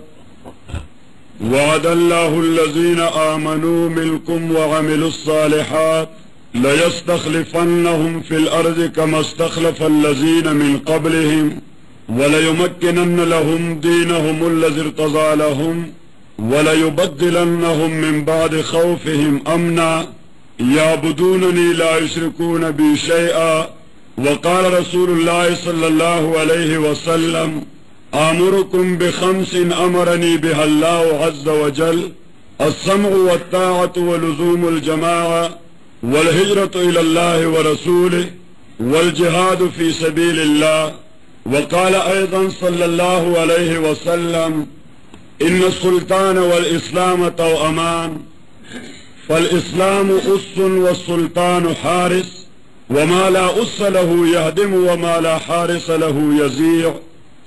وعد الله الذين آمنوا منكم وعملوا الصالحات ليستخلفنهم في الأرض كما استخلف الذين من قبلهم وليمكنن لهم دينهم الذي ارتضى لهم وليبدلنهم من بعد خوفهم أمنا يعبدونني لا يشركون بي شيئا. وقال رسول الله صلى الله عليه وسلم آمركم بخمس أمرني بها الله عز وجل: السمع والطاعة ولزوم الجماعة والهجرة إلى الله ورسوله والجهاد في سبيل الله. وقال أيضا صلى الله عليه وسلم إن السلطان والإسلام توأمان، فالإسلام أس والسلطان حارس، وما لا أس له يهدم وما لا حارس له يزيع.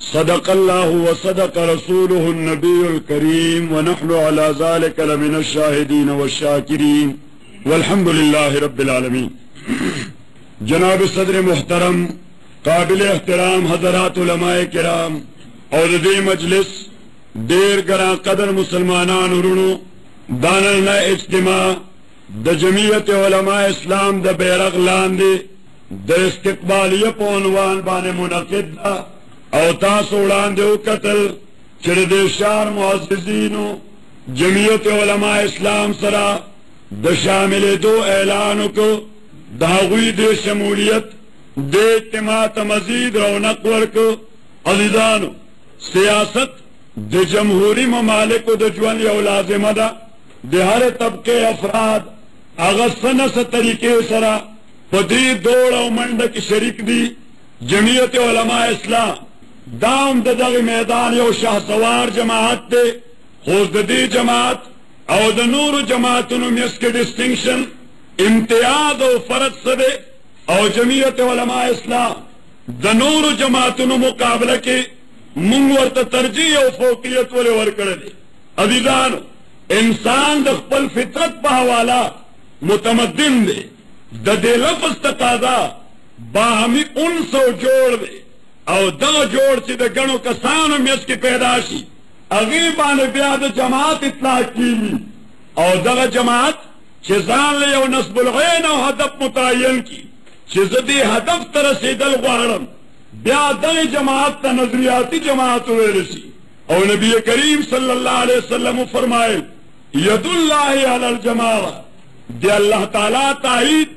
صدق الله وصدق رسوله النبي الكريم ونحن على ذلك لمن الشاهدين والشاكرين والحمد لله رب العالمين. جناب صدر محترم قابل احترام حضرات علماء کرام اور دې مجلس ډېر ګران قدر مسلمانانو ورونو دانلنا اجتماع د جمعیت علماء اسلام د بیرغ لاندې د استقبالیه په عنوان باندې منعقد ده او تاسو وړاندې وکتل چې د ښار معززینو جمعیت علماء اسلام سره د شاملېدو اعلان وکړو د هغوی د شمولیت د اجتماع ته مزید رونق ورکړو. عزیزانو، سیاست د جمهوری ممالکو د ژوند یو لازمه ده. د هر طبقه افراد هغه څه نه څه طریقې سره په دې دوړ او منډه کې شریک دي. جمعیت علماء اسلام دا هم د دغه میدان یو شهسوار جماعت دی، خو د دې جماعت او د نورو جماعتونو منځ کې ډسټینکشن امتیاز او فرق څه دی؟ او جمعیت علماء اسلام د نورو جماعتونو مقابله کې مونږ ورته ترجیح او فوقیت ولې ورکړی دی؟ عزیزانو، انسان د خپل فطرت په حواله متمدن دی. د دې لفظ تقاضا باهمي انس او جوړ دی، او دغه جوړ چې د ګڼو کسانو منځ کې پیدا شي هغې باندې بیا د جماعت اطلاق کېږي. او دغه جماعت چې ځان له یو نصب العین او هدف متعین کړي چې زه دې هدف ته رسېدل غواړم، بیا دغه جماعت ته نظریاتي جماعت ویل شي. او نبی کریم صلی الله علیه وسلم فرمایل ید الله علی الجماعه، دی الله تعالی تایید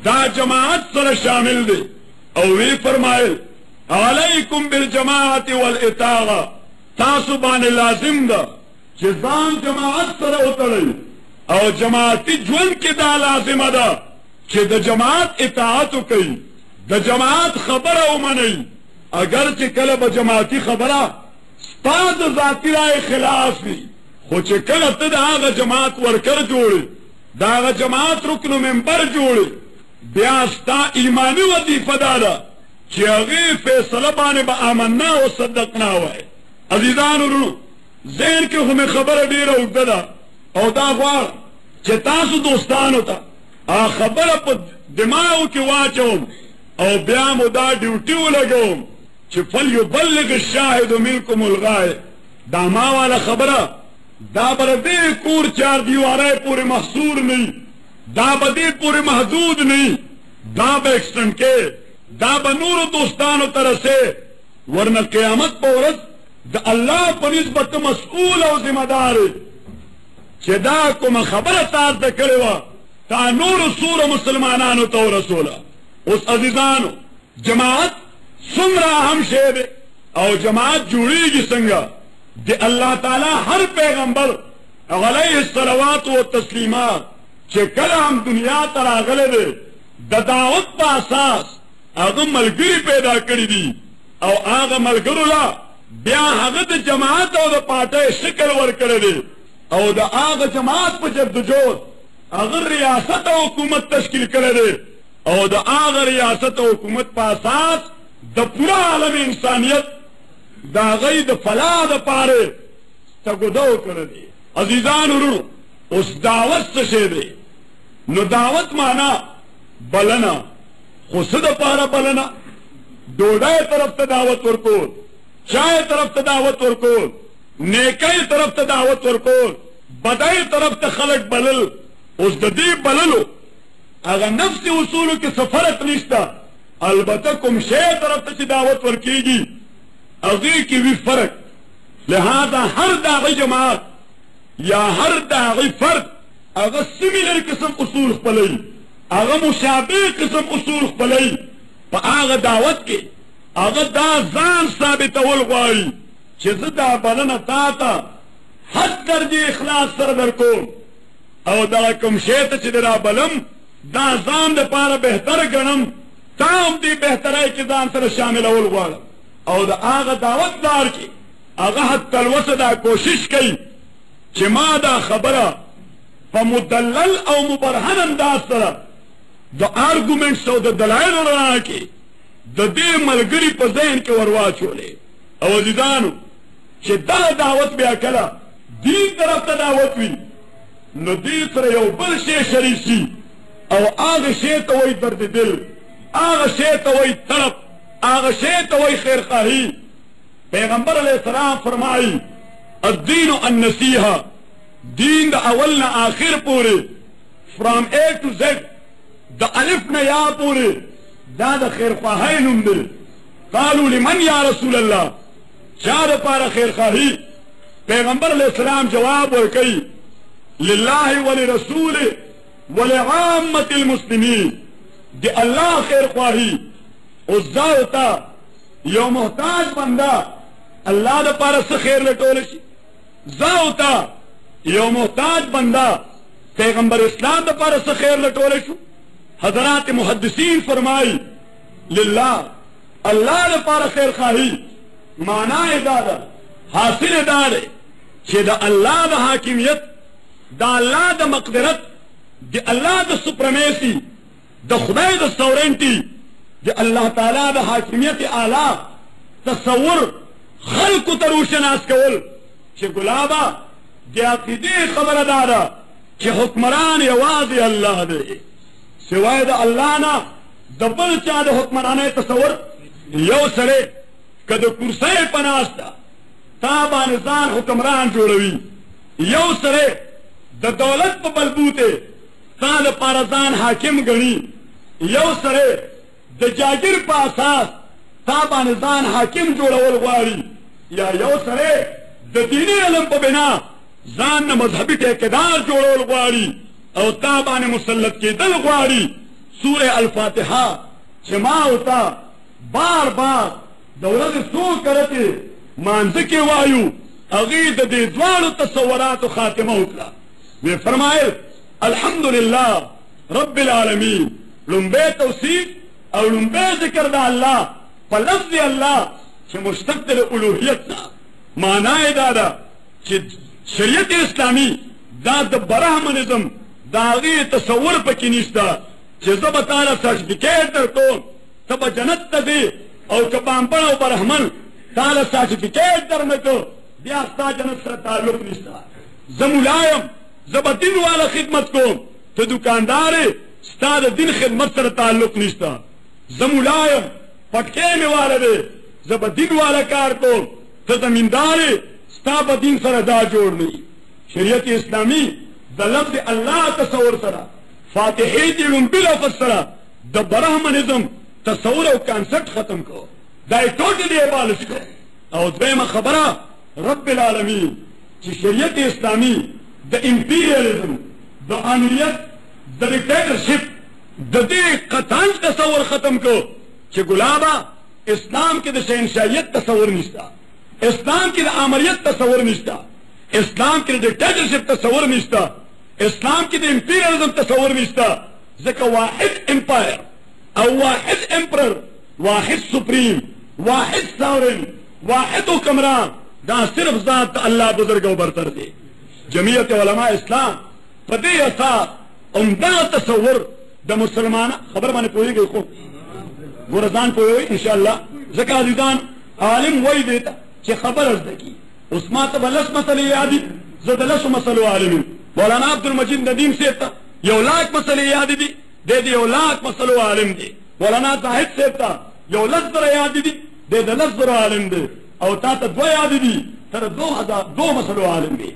دا جماعت سره شامل دی. او وی فرمایل علیکم بالجماعت والاطاعه، تاسو باندې لازم ده چې ځان جماعت سره وتړئ، او جماعتي ژوند کې دا لازمه ده چې د جماعت اطاعت وکړئ، د جماعت خبره ومنئ. اگر چې کله به جماعتي خبره ستا د ذاتي رای خلاف وي، خو چې کله ته د هغه جماعت ورکر جوړې، د هغه جماعت رکن و منبر جوړې، بیا ستا ایماني وظیفه دا ده چې هغې فیصله باندې به آمنا و صدقنا وایې. عزیزانو ورونو، ذهن کې خو مې خبره ډېره اوږده ده او دا غواړم چې تاسو دوستانو ته خبره په دماغو کې واچوم او بیا مو دا ډیوټي ولګوم چې فلیبلغ الشاهد منکم الغایب. دا ما والا خبره دا به دې کور چار دیوارۍ پورې محصور نه، دا به دې پورې محدود نه، دا به ایکسټنډ کې، دا به نورو دوستانو ته رسې، ورنه قیامت په ورځ د الله په نسبت مسئول او ذمہ دار چې دا کومه خبره تا ته کړې وه تا نورو څومره مسلمانانو ته ورسوله. اوس عزیزانو، جماعت څومره اهم شی دی او جماعت جوړیږي څنګه؟ د الله تعالی هر پیغمبر علیه الصلوات والتسلیمات چې کله هم دنیا ته راغلی دی د دعوت په اساس هغه ملګري پیدا کړي دي، او هغه ملګرو له بیا هغه د جماعت او د پارټۍ شکل ورکړی دی، او د هغه جماعت په جدوجہد هغه ریاست او حکومت تشکیل کړی دی، او د هغه ریاست او حکومت په اساس د پوره عالم انسانیت د هغوی د فلاح دپاره تګوده وکړی دی. عزیزانو ورونو، اوس دعوت څه شی دی؟ نو دعوت معنا بلنه، خو څه دپاره بلنه؟ ډوډۍ طرف ته دعوت ورکول، چای طرف ته دعوت ورکول، نیکۍ طرف ته دعوت ورکول، بدۍ طرف ته خلق بلل. اوس د دې بللو هغه نفسي اصولو کې څه فرق نشته، البته کوم شی طرف ته چې دعوت ورکېږي هغې کې وي فرق. لہذا هر د هغې جماعت یا هر د هغې فرد هغه سیملر قسم اصول خپلوي، هغه مشابه قسم اصول خپلوي. په هغه دعوت کې هغه دا ځان ثابتول غواړي چې زه دا بلنه تا ته حد درجې اخلاص سره درکوم، او دغه کوم شی ته چې در رابلم دا ځان دپاره بهتر ګڼم، تا هم دې بهترۍ کې ځان سره شاملول غواړم. او د هغه دعوتدار کې هغه حتی الوسه دا کوشش کوي چې ما دا خبره په مدلل او مبرهن انداز سره د آرګومنټس او د دلایلو رڼا کې د دې ملګري په ذهن کې ورواچولې. او عزیزانو، چې دا دعوت بیا کله دین طرف ته دعوت وي نو دې سره یو بل شی شریک شي، او هغه شی ته وایي درد دل، هغه شی ته وایي طلب، هغه شی ته وایي خیرخواهي. پیغمبر علیہ السلام فرمائی الدین النصیحہ، دین دا اول نا آخر پورے فرام A to Z د الف نه یا پورې دا د خیر خواهی نوم دی. قالوا لمن یا رسول الله، چا دپاره خیر خواهی؟ پیغمبر علیہ السلام جواب ورکوي لله ولرسوله ولعامة المسلمین، دی الله خیر خواهی. اوس دا وتا یو محتاج بنده الله دپاره څه خیر لټولی شي؟ زه وتا یو محتاج بنده پیغمبر اسلام دپاره څه خیر لټولی شو؟ حضرات محدثین فرمائی لله الله دپاره خیر خواهی معنا یې دا ده، حاصل یې دا دی چې د الله د حاکمیت، د الله د مقدرت، د الله د سپرمیسی، د خدای د سورنټي، د الله تعالی د حاکمیت اعلی تصور خلقو ته روشناس کول چې ګلابه د عقیدې خبره دا ده چې حکمران یوازې الله دی، سوای د الله نه د بل چا د حکمرانۍ تصور. یو سړی که د کرسۍ په ناسته تا باندې ځان حکمران جوړوي، یو سړی د دولت په بلبوتې تا دپاره ځان حاکم ګڼي، یو سړی د جاګیر په اساس تا باندې ځان حاکم جوړول غواړي، یا یو سړی د دیني علم په بنا ځان نه مذهبي ټیکهدار جوړول غواړي او تا باندې مسلط کېدل غواړي. سوره الفاتحه چې ما وتا بار بار د ورځې څو کرتې مانځه کې وایو، هغې د دې دواړو تصوراتو خاتمه وکړه. وی فرمایل الحمدلله رب العالمین، لومبی توصیف او لومبی ذکر د الله په لفظ الله چې مشتق د الوهیت نه. معنا یې دا ده چې شریعت اسلامي دا د برهمنزم د هغې تصور پکې نشته چې زه به تاله سرټیفیکیټ درکوم، ته به جنت ته ځې، او که بامبړ او برهمن تاله سرټیفیکیټ درنه کړ بیا ستا جنت سره تعلق نشته. زه ملا یم، زه به دین والا خدمت کوم، ته دوکاندار یې، ستا د دین خدمت سره تعلق نشته. زه ملا یم، پټکۍ مې واله دی، زه به دین والا کار کوم، ته زمیندار یې، ستا به دین سره دا جوړ نه وي. شریعت اسلامي د لفظ الله تصور سره، فاتحې دې لومبي لفظ سره د برهمنزم تصور او کانسپټ ختم کو، دا یې ټوټلي ابالش کو. او دویمه خبره رب العالمین چې شریعت اسلامي د امپیریالیزم، د امریت، د ډیکټیټرشپ د دې قطعاً تصور ختم کو چې ګلابه اسلام کې د شهنشاهیت تصور نشته، اسلام کې د امریت تصور نشته، اسلام کې د ډیکټیټرشپ تصور نشته، اسلام کې د امپیریالیزم تصور نشته. ځکه واحد امپایر او واحد امپرر، واحد سپریم، واحد ساورن، واحد حکمران، دا صرف ذات الله بزرگ او برتر دی. جمعیت علماء اسلام په دې اساس عمده تصور د مسلمان خبر باندې پوهیږي خو ګورځان پوهوي ان شاء الله. ځکه عزیزان عالم وایي دی ته چې خبر زده کی. اوس ما ته بلس مسلې یادې، زه د لسو مسلو عالم. مولانا عبدالمجید ندیم صاحب ته 1,00,000 مسلې یادې دي، دی د 1,00,000 مسلو عالم دی. مولانا زاهد صاحب ته 1,00,000 یادې دي، دی د 1,00,000 عالم دی. او تا ته 2 یادې دي، ته د 2 مسلو عالم دی.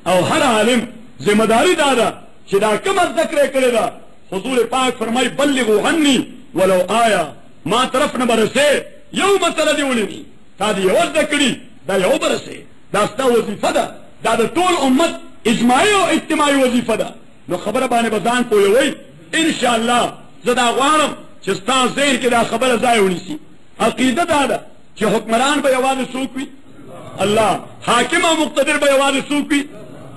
او هر عالم ذمہ داری دا ده چې دا کومه زده کړې کړې ده. حضور پاک فرمایي بلغوا عني ولو آیا، ما طرف نه برسې یو مسله دې ولري، تا دې یو زده کړي دا یو برسې، دا ستا وظیفه ده، دا د ټول امت اجماعي او اجتماعي وظیفه ده. نو خبره باندې به ځان پوهوئ ان شاء الله. زه دا غواړم چې ستا ذهن کې دا خبره ځای ونیسي. عقیده دا ده چې حکمران به یوازې څوک وي؟ الله. حاکم او مقتدر به یوازې څوک وي؟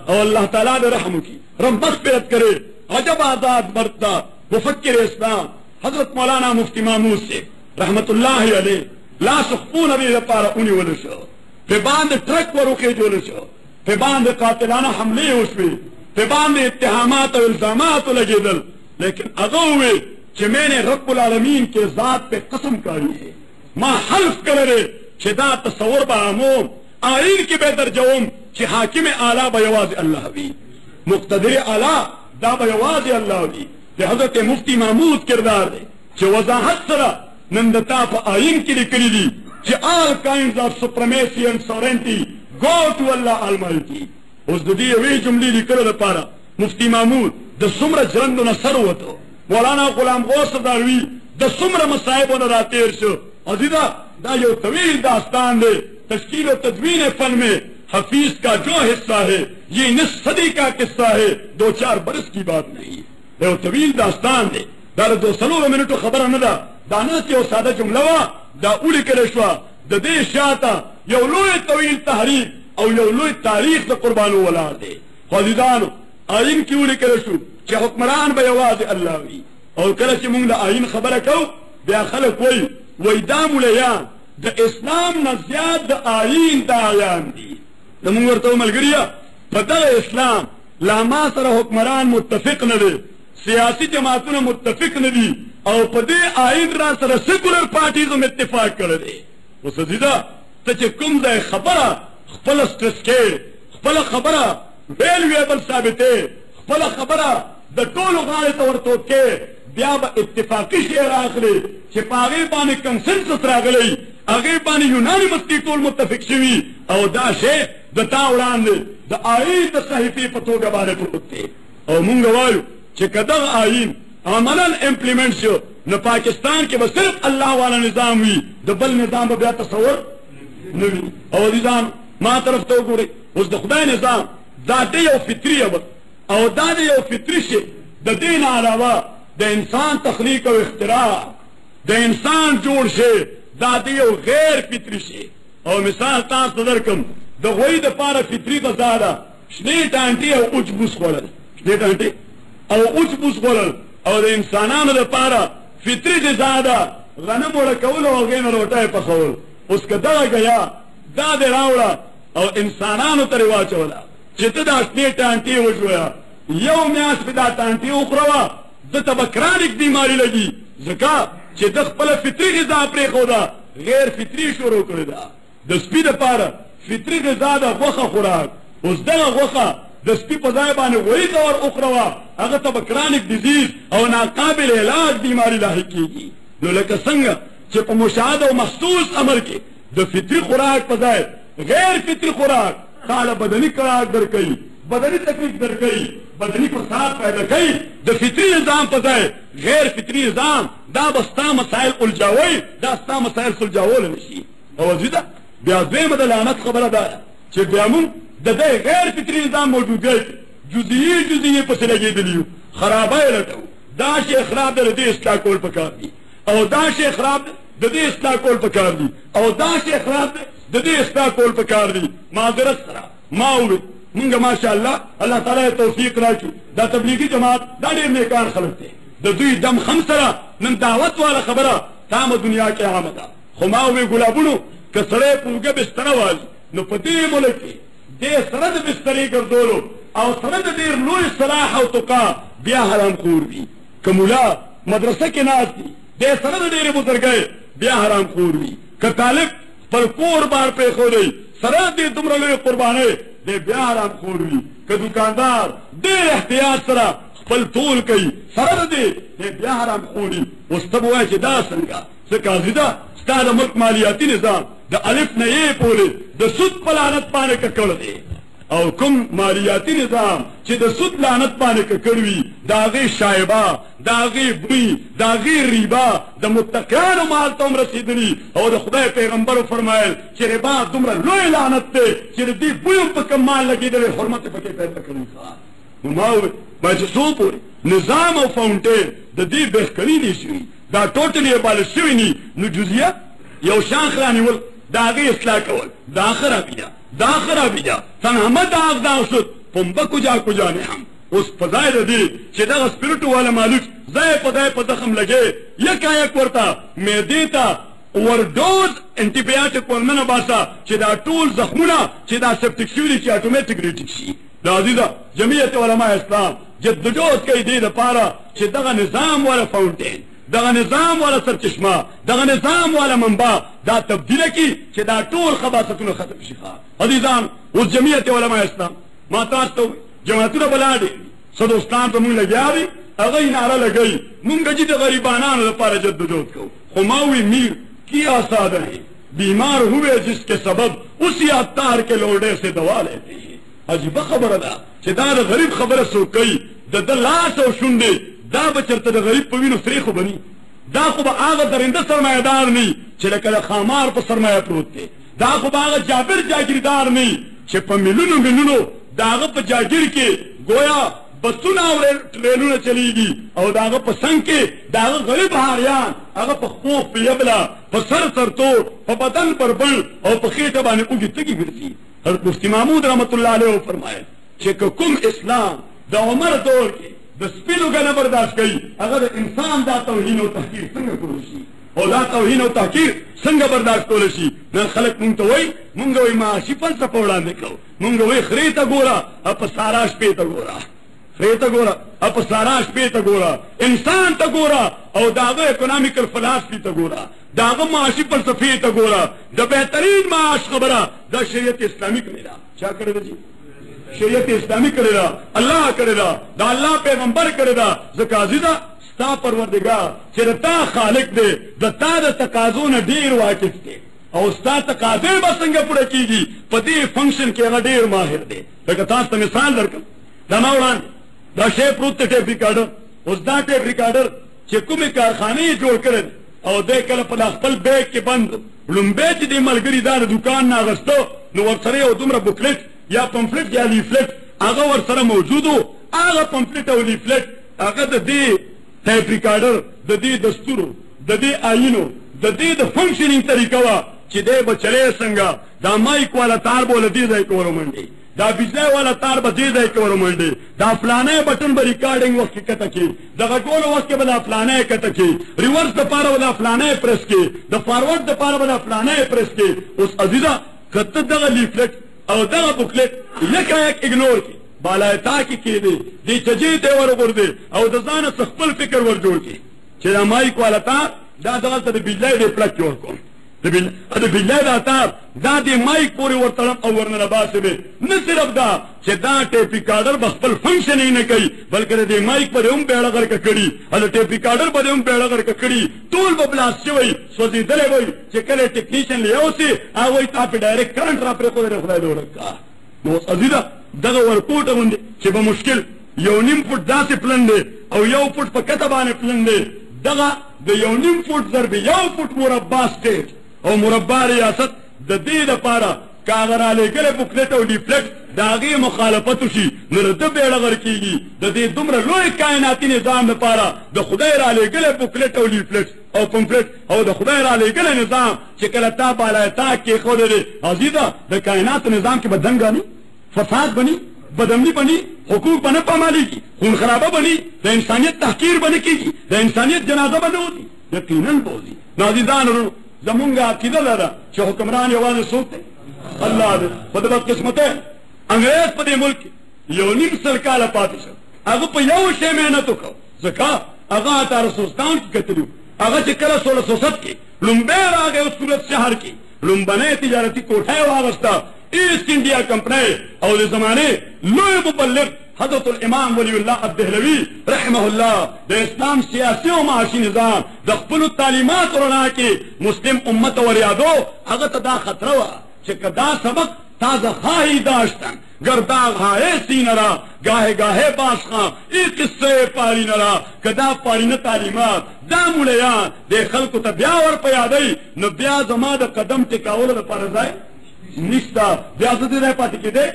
او الله تعالی دې رحم وکړي، رب مغفرت کرے. عجب آزاد مرتا مفکر اسلام حضرت مولانا مفتی محمود سے رحمت اللہ علیہ لاس خون ابھی لپاره ونیول شو، په باندې ټرک ورخې جوړ شو، په باندې قاتلانه حملې وشوې، په باندې اتهامات او الزامات لګېدل. لیکن هغه وویل چې میں نے رب العالمین کے ذات پہ قسم کاری ہے، ما حلف کړی چې دا تصور به عموم آئین کې به درجوم چې حاکم اعلی به یوازې الله وي، مقتدر اعلی دا به یوازې الله وي. د حضرت مفتی محمود کردار دی چې وضاحت سره نن د تا په آئین کې لیکلي دي چې all kinds of supremacy and sovereignty go to Allah Almighty. اوس د دې یوې جملې لیکلو لپاره مفتی محمود د څومره ژرندو نه سر وته مولانا غلام غوث داروي د څومره مصائبو نه راتیر شو عزیزا دا یو طویل داستان دے تشکیل و تدوین فن میں حفیظ کا جو حصہ ہے یہ نصف صدی کا قصہ ہے 2-4 برس کی بات نہیں ہے یو طویل داستان دے دا 2 منٹو خبر نہ دا دانا یو ساده جمله وا دا اولی کړی شوه د دې شاته یو لوی طویل تحریک او یو لوی تاریخ د قربانو ولاړ دی عزیزانو آئین کې اولی کړی شو چې حکمران به یوازې الله وي او کله چې موږ د آئین خبره کوو بیا خلک وایي دا مولیان د اسلام نه زیات د آئین داعیان دي د موږ ورته ملګریا په دغه اسلام لا ما سره حکمران متفق نه دی سیاسی جماعتونه متفق نه دي او په دې آئین را سره سیکولر پارټیز هم اتفاق کړی دی اوس عزیزا ته چې کوم ځای خبره خپله سټرس کې خپله خبره ویل ثابتې خپله خبره د ټولو غاړې ته ورتوکې بیا به اتفاقي شی راغلی چې په هغې باندې کنسنسس راغلی هغې باندې یونانیمسلی ټول متفق شوي او دا شی د تا وړاندې د آئین د صحیفې په توګه باندې پروت دی او مونږ وایو چې که دغه آئین عملا امپلیمنٹ شو نو پاکستان کې به صرف الله والا نظام وي د بل نظام به بیا تصور نه وي او عزیزان ما طرف ته وګورئ اوس د خدای نظام دا دی یو فطري او دا دی یو فطري شی د دې نه علاوه د انسان تخلیق او اختراع د انسان جوړ شی دا دی یو غیر فطري شی او مثال تاسو درکم د غوی دپاره فطري غذا ده شنې ټانټې او اوچ بوس خوړل شنې ټانټې او اوچ بوس خوړل او د انسانانو دپاره فطري غذا ده غنم وړه کول او هغې نه روټۍ پخول اوس که دغه ګیا دا دې راوړه او انسانانو ته یې واچوله چې ته دا شنې ټانټې وژویه یو میاشت پې دا ټانټې وخوروه ده ته به کرانیک بیماري لګي ځکه چې ده خپله فطري غذا پرېښوده غیر فطري شروع کړې ده د سپي دپاره فطري غذا ده غوښه خوراک اوس دغه غوښه د سپي په ځای باندې غوړي ته ور وخوروه هغه ته به کرانیک ډیزیز او ناقابل علاج بیماري لاحق کېږي نو لکه څنګه چې په مشاهده او محسوس امر کې د فطري خوراک په ځای غیر فطري خوراک تاله بدني خوراک درکوي بدني تکلیف درکوي بدني فساد پیدا کوي د فطري نظام په ځای غیر فطري نظام دا به ستا مسایل الجاوي دا ستا مسایل سلجاولی نه شي او عزیزه بیا دویمه د لعنت خبره ده چې بیا مونږ د دې غیر فطري نظام موجودیت جزئي پسې لګېدلي یو خرابه یې لټوو دا شی خراب دی د دې اصلاح کول پکار دي او دا شی خراب دی د دې اصلاح کول پکار دي او دا شی خراب دی د دې اصلاح کول پکار دي معذرت سره ما وویل مونږ ماشاءالله الله تعالی توفیق راکړي دا تبلیغي جماعت دا ډېر نیکان خلک دی د دوی دم خم سره نن دعوت والا خبره تامه دنیا کې عامه ده خو ما وویل ګلابونو که سړی په اوږه بستره والي نو په دې ملک کې دې سره د بسترې ګرځولو او سره د ډېر لوی صلاح او تقا بیا حرام خور وي که ملا مدرسه کې ناست وي دې سره د ډېرې بزرګۍ بیا حرام خور وي که طالب خپل کور بار پرېښودی سره دې دومره لوی قربانۍ دې بیا حرام خور وي که دوکاندار ډېر احتیاط سره خپل ټول کوي سره دې بیا حرام خور وي اوس ته به وایې چې دا څنګه ځکه عزیزه ستا د ملک مالیاتي نظام د الف نه یې پورې د سود په لعنت باندې ککړ دی او کوم مالیاتي نظام چې د سود لعنت باندې ککړ وي د هغې شایبه د هغې بوی د هغې ریبا د متقیانو مال ته هم رسېدلي او د خدای پیغمبرو فرمایل چې ربا دومره لوی لعنت دی چې د دې بوی هم په کوم مال لګېدلی حرمت یې پکې پیدا کړی نو ما وویل باید چې څو پورې نظام او فاونټین د دې بهتري دي شوي دا ټوټلي یې باله شوي ني نو جزیه یو شاخ رانیول د هغې اصلاح کول دا خرابي ده دا خرابي ده څنګه داغ داغ شد پنبه کجا نه هم اوس په ځای د دې چې دغه سپریټو والا مالک ځای په ځای په زخم لګې یکایک ورته معدې ته ورډوز انټي بیاټک ورننه باسه چې دا ټول زخمونه چې دا سپټیک شوي دي چې اټومیټیک ریټیک شي دا عزیزه جمعیت علماء اسلام جدوجہد کوي دې دپاره چې دغه نظام والا فاونټین دغه نظام والا سرچشمه دغه نظام والا منبع دا تبدیله کی چې دا ټول خباثتونه ختم شي عزیزان اوس جمعیت علماء اسلام ما تاسو ته جماعتونه بلا دي څه دوستان په مونږ لګیا دي هغه یې نعره لګوي مونږ چې د غریبانانو لپاره جدوجہد کوو خو ما وی میر کیا ساده ہے بیمار ہوئے جس کے سبب اسی عطار کے لوڑے سے دوا لیتے ہیں عجیبه خبره ده چې دا د غریب خبره څوک کوي د لاس او شونډې دا به چېرته د غریب په وینو سرې خو بني دا خو به هغه درنده سرمایهدار نه چې لکه د خامار په سرمایه پروت دی دا خو به هغه جابر جاګیردار نه چې په میلیونو د هغه په جاګیر کې گویا بسونه او ټرینونه چلیږي او د هغه په څنګ کې د هغه غریب هاریان هغه په خوب په یبله په سر توړ په بدن پر بڼ او په خېټه باندې اوږې تږي ګرځي حضرت مفتي محمود رحمت الله علیه وفرمایل چې که کوم اسلام د عمر دور کې د سپینو ګنه برداشت کوي هغه د انسان دا توهین او تحقیر څنګه کولی شي او دا توهین او تحقیر څنګه برداشت کولی شي نن خلک مونږ ته وایي مونږ وایي معاشي فلسفه وړاندې کوو مونږ وایي خرې ته ګوره او په سارا شپې ته ګوره خرې ته ګوره او په سارا شپې ته ګوره انسان ته ګوره او د هغه اکونامیکل فلاسفي ته ګوره د هغه معاشي فلسفې ته ګوره د بهترین معاش خبره دا شریعت اسلامي کړې ده چا کړې ده جی شریعت اسلامی کړی دا الله کړی دا الله پیغمبر کړی دا ځکه عزیزه ستا پروردګار چې د تا خالق دی د تا د تقاضو نه ډېر واقف دی او ستا تقاضې به څنګه پوره کېږي په دې فنکشن کې هغه ډېر ماهر دی لکه تاسو ته مثال درکړم دا ما وړاندې دا شی پروت دی ټیپ ریکارډر اوس دا ټیپ ریکارډر چې کومې کارخانې یې جوړ کړی او دی کله په خپل بیگ کې بند لومبی چې دې ملګري دا د دوکان نه اخیسته نو ورسره یو دومره بوکلیټ یا پمفلټ یا لیفلټ هغه ورسره موجود و هغه پمفلټ او لیفلټ هغه د دې ټیپ ریکارډر د دې دستورو د دې آیینو د دې د فنکشنینګ طریقه وه چې دی به چلی څنګه دا مایک والا تار به له دې ځای کې ورمنډي دا بجلی والا تار به دې ځای کې ورمنډي دا فلانی بټن به ریکارډینګ وخت کې کته کړي د غږولو وخت کې به دا فلانی کته کړي ریورس دپاره به دا فلانی پرس کړي د فارورډ دپاره به دا فلانی پرس کړي اوس عزیزه که ته دغه لیفلټ او دغه بوکلیټ یکایک اګنور کړي بالایتا کې کېدی دې چجې ته ورغورځې او د ځانه څه خپل فکر ور جوړ کړي چې دا مایک والا تار دا دغلته د بجلی ډېر پلک جوړ کوم د بجلی دا تار دا دې مایک پورې ورتړم او ورننه باسې مې نه صرف دا چې دا ټیپ ریکارډر به خپل فنکشنینګ نه کوي بلکې د دې مایک به دې هم بیړه غرکه کړي او د ټیپ ریکارډر به دې هم بیړه غرکه کړي ټول به بلاست شوی سوځېدلی وی چې کله ټیکنیشن له یوسي هغه وایي تا پې ډایرکټ کرنټ را پرېښودی خدای دې ورکړه نو اوس عزیزه دغه ورکوټه غوندې چې به مشکل یو نیم فوټ داسې پلن دی او یو فوټ په کته باندې پلن دی دغه د یو نیم فوټ ضرب یو فوټ مربع سټیټ او مربع ریاست د دې دپاره که هغه رالېږلی بوکلیټ او لیفلټ د هغې مخالفت وشي نو د ده بیړه غر کېږي د دې دومره لوی کائناتي نظام دپاره د خدای رالېږلی بوکلیټ او لیفلټ او پمفلټ او د خدای رالېږلی نظام چې کله تا بالایتا کېښودی دی عزیزه د کائناتو نظام کې به دنګاني فساد بني بدامني بني حقوق به نه پامالیږي خون خرابه بني د انسانیت تحقیر به نه کېږي د انسانیت جنازه به نه وځي یقینا به وځي نو عزیزانو زمونږ عقیده دا ده چې حکمران یوازې څوک دی الله دی خو د بدقسمتۍ انګریز په دې ملک کې یو نیم سل کاله پاتې شو هغه په یو شی محنت وکړو ځکه هغه 1857 کې کتلي هغه چې کله 1607 کې لومبی راغی او صورت شهر کې لومبنۍ تجارتي کوټه یې واغسته ایسٹ انډیا کمپنۍ او د زمانې لوی مبلغ حضرت الامام ولی الله الدهلوي رحمه الله د اسلام سیاسي او معاشي نظام د خپلو تعلیماتو رڼا کې مسلم امت ور یادو هغه ته دا خطره وه چې که دا سبق تازه خواهی داشتن گرداغ های سینه را گاهه گاهه باشخان این قصه پارینه را که دا پارینه تعلیمات دا مولیان دی خلکو ته بیا ور په یادی نو بیا زما د قدم ټکاولو دپاره ځای نشته بیا زه دې ځای پاتې کېدی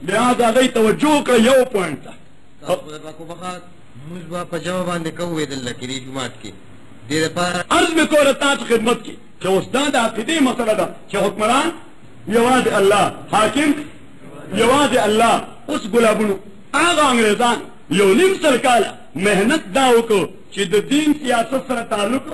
لہذا هغوی توجه وکړه یو پوینټ ته موږ به په جمع باندې کوو دلته کې دې جومات کې دې دپاره عرض مې کوله تاسو خدمت کې چې اوس دا د عقیدې مسله ده چې حکمران یوازې الله حاکم یوازې الله اوس ګلابونو هغه انګریزان یو نیم سل کاله محنت دا وکړو چې د دین سیاست سره تعلق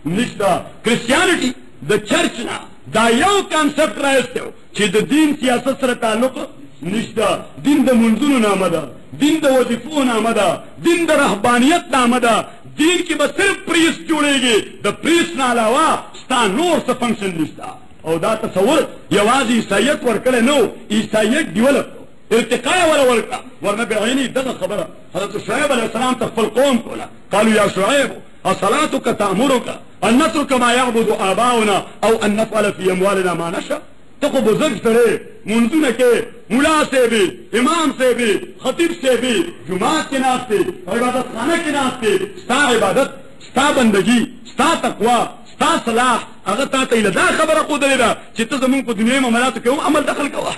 نشته کرسچیانټي د چرچ نه دا یو کانسپټ رایستی و چې د دین سیاست سره تعلق نشته دین د منځونو نامه ده دین د وظیفو نامه ده دین د رهبانیت نامه ده دین کې به صرف پریس جوړېږي د پریس نه علاوه ستا نور څه فنکشن نشته او دا تصور یوازې عیسایت ورکړی نه و عیسایت ډیولپ ارتقا یې وله ورکړه ورنه بعینې دغه خبره حضرت شعیب علیه السلام ته خپل قوم کوله قالوا یا شعیب اصلاتک تأمرک ان نترک ما یعبد آباؤنا او ان نفعل فی اموالنا ما نشاء تو کو بزرگ سڑے منزونه کې مولا سے بھی امام سے بھی خطیب سے بھی جماعت کے ناستے عبادت خانہ کے ناستے ستا عبادت ستا بندگی ستا تقوا ستا صلاح هغه تا ته دا خبره قودلې ده چې ته زمونږ په دنیاي معاملاتو کې هم عمل دخل کوه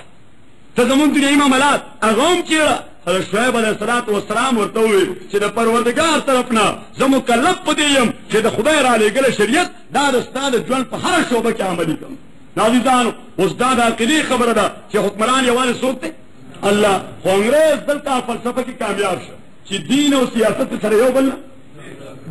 ته زمونږ دنیاي معاملات هغه هم چېړه حضرت شعیب علیه السلام ورته وویل چې د پروردګار طرف نه زه مکلف په دې یم چې د خدای رالیږلی شریعت دا د ستا د ژوند په هره شعبه کې عملي کړم عزیزانو اوس دا د عقیدې خبره ده چې حکمران یوازې څوک دی الله خو انګریز دلته فلسفه کې کامیاب شه چې دین او سیاست سره یو بل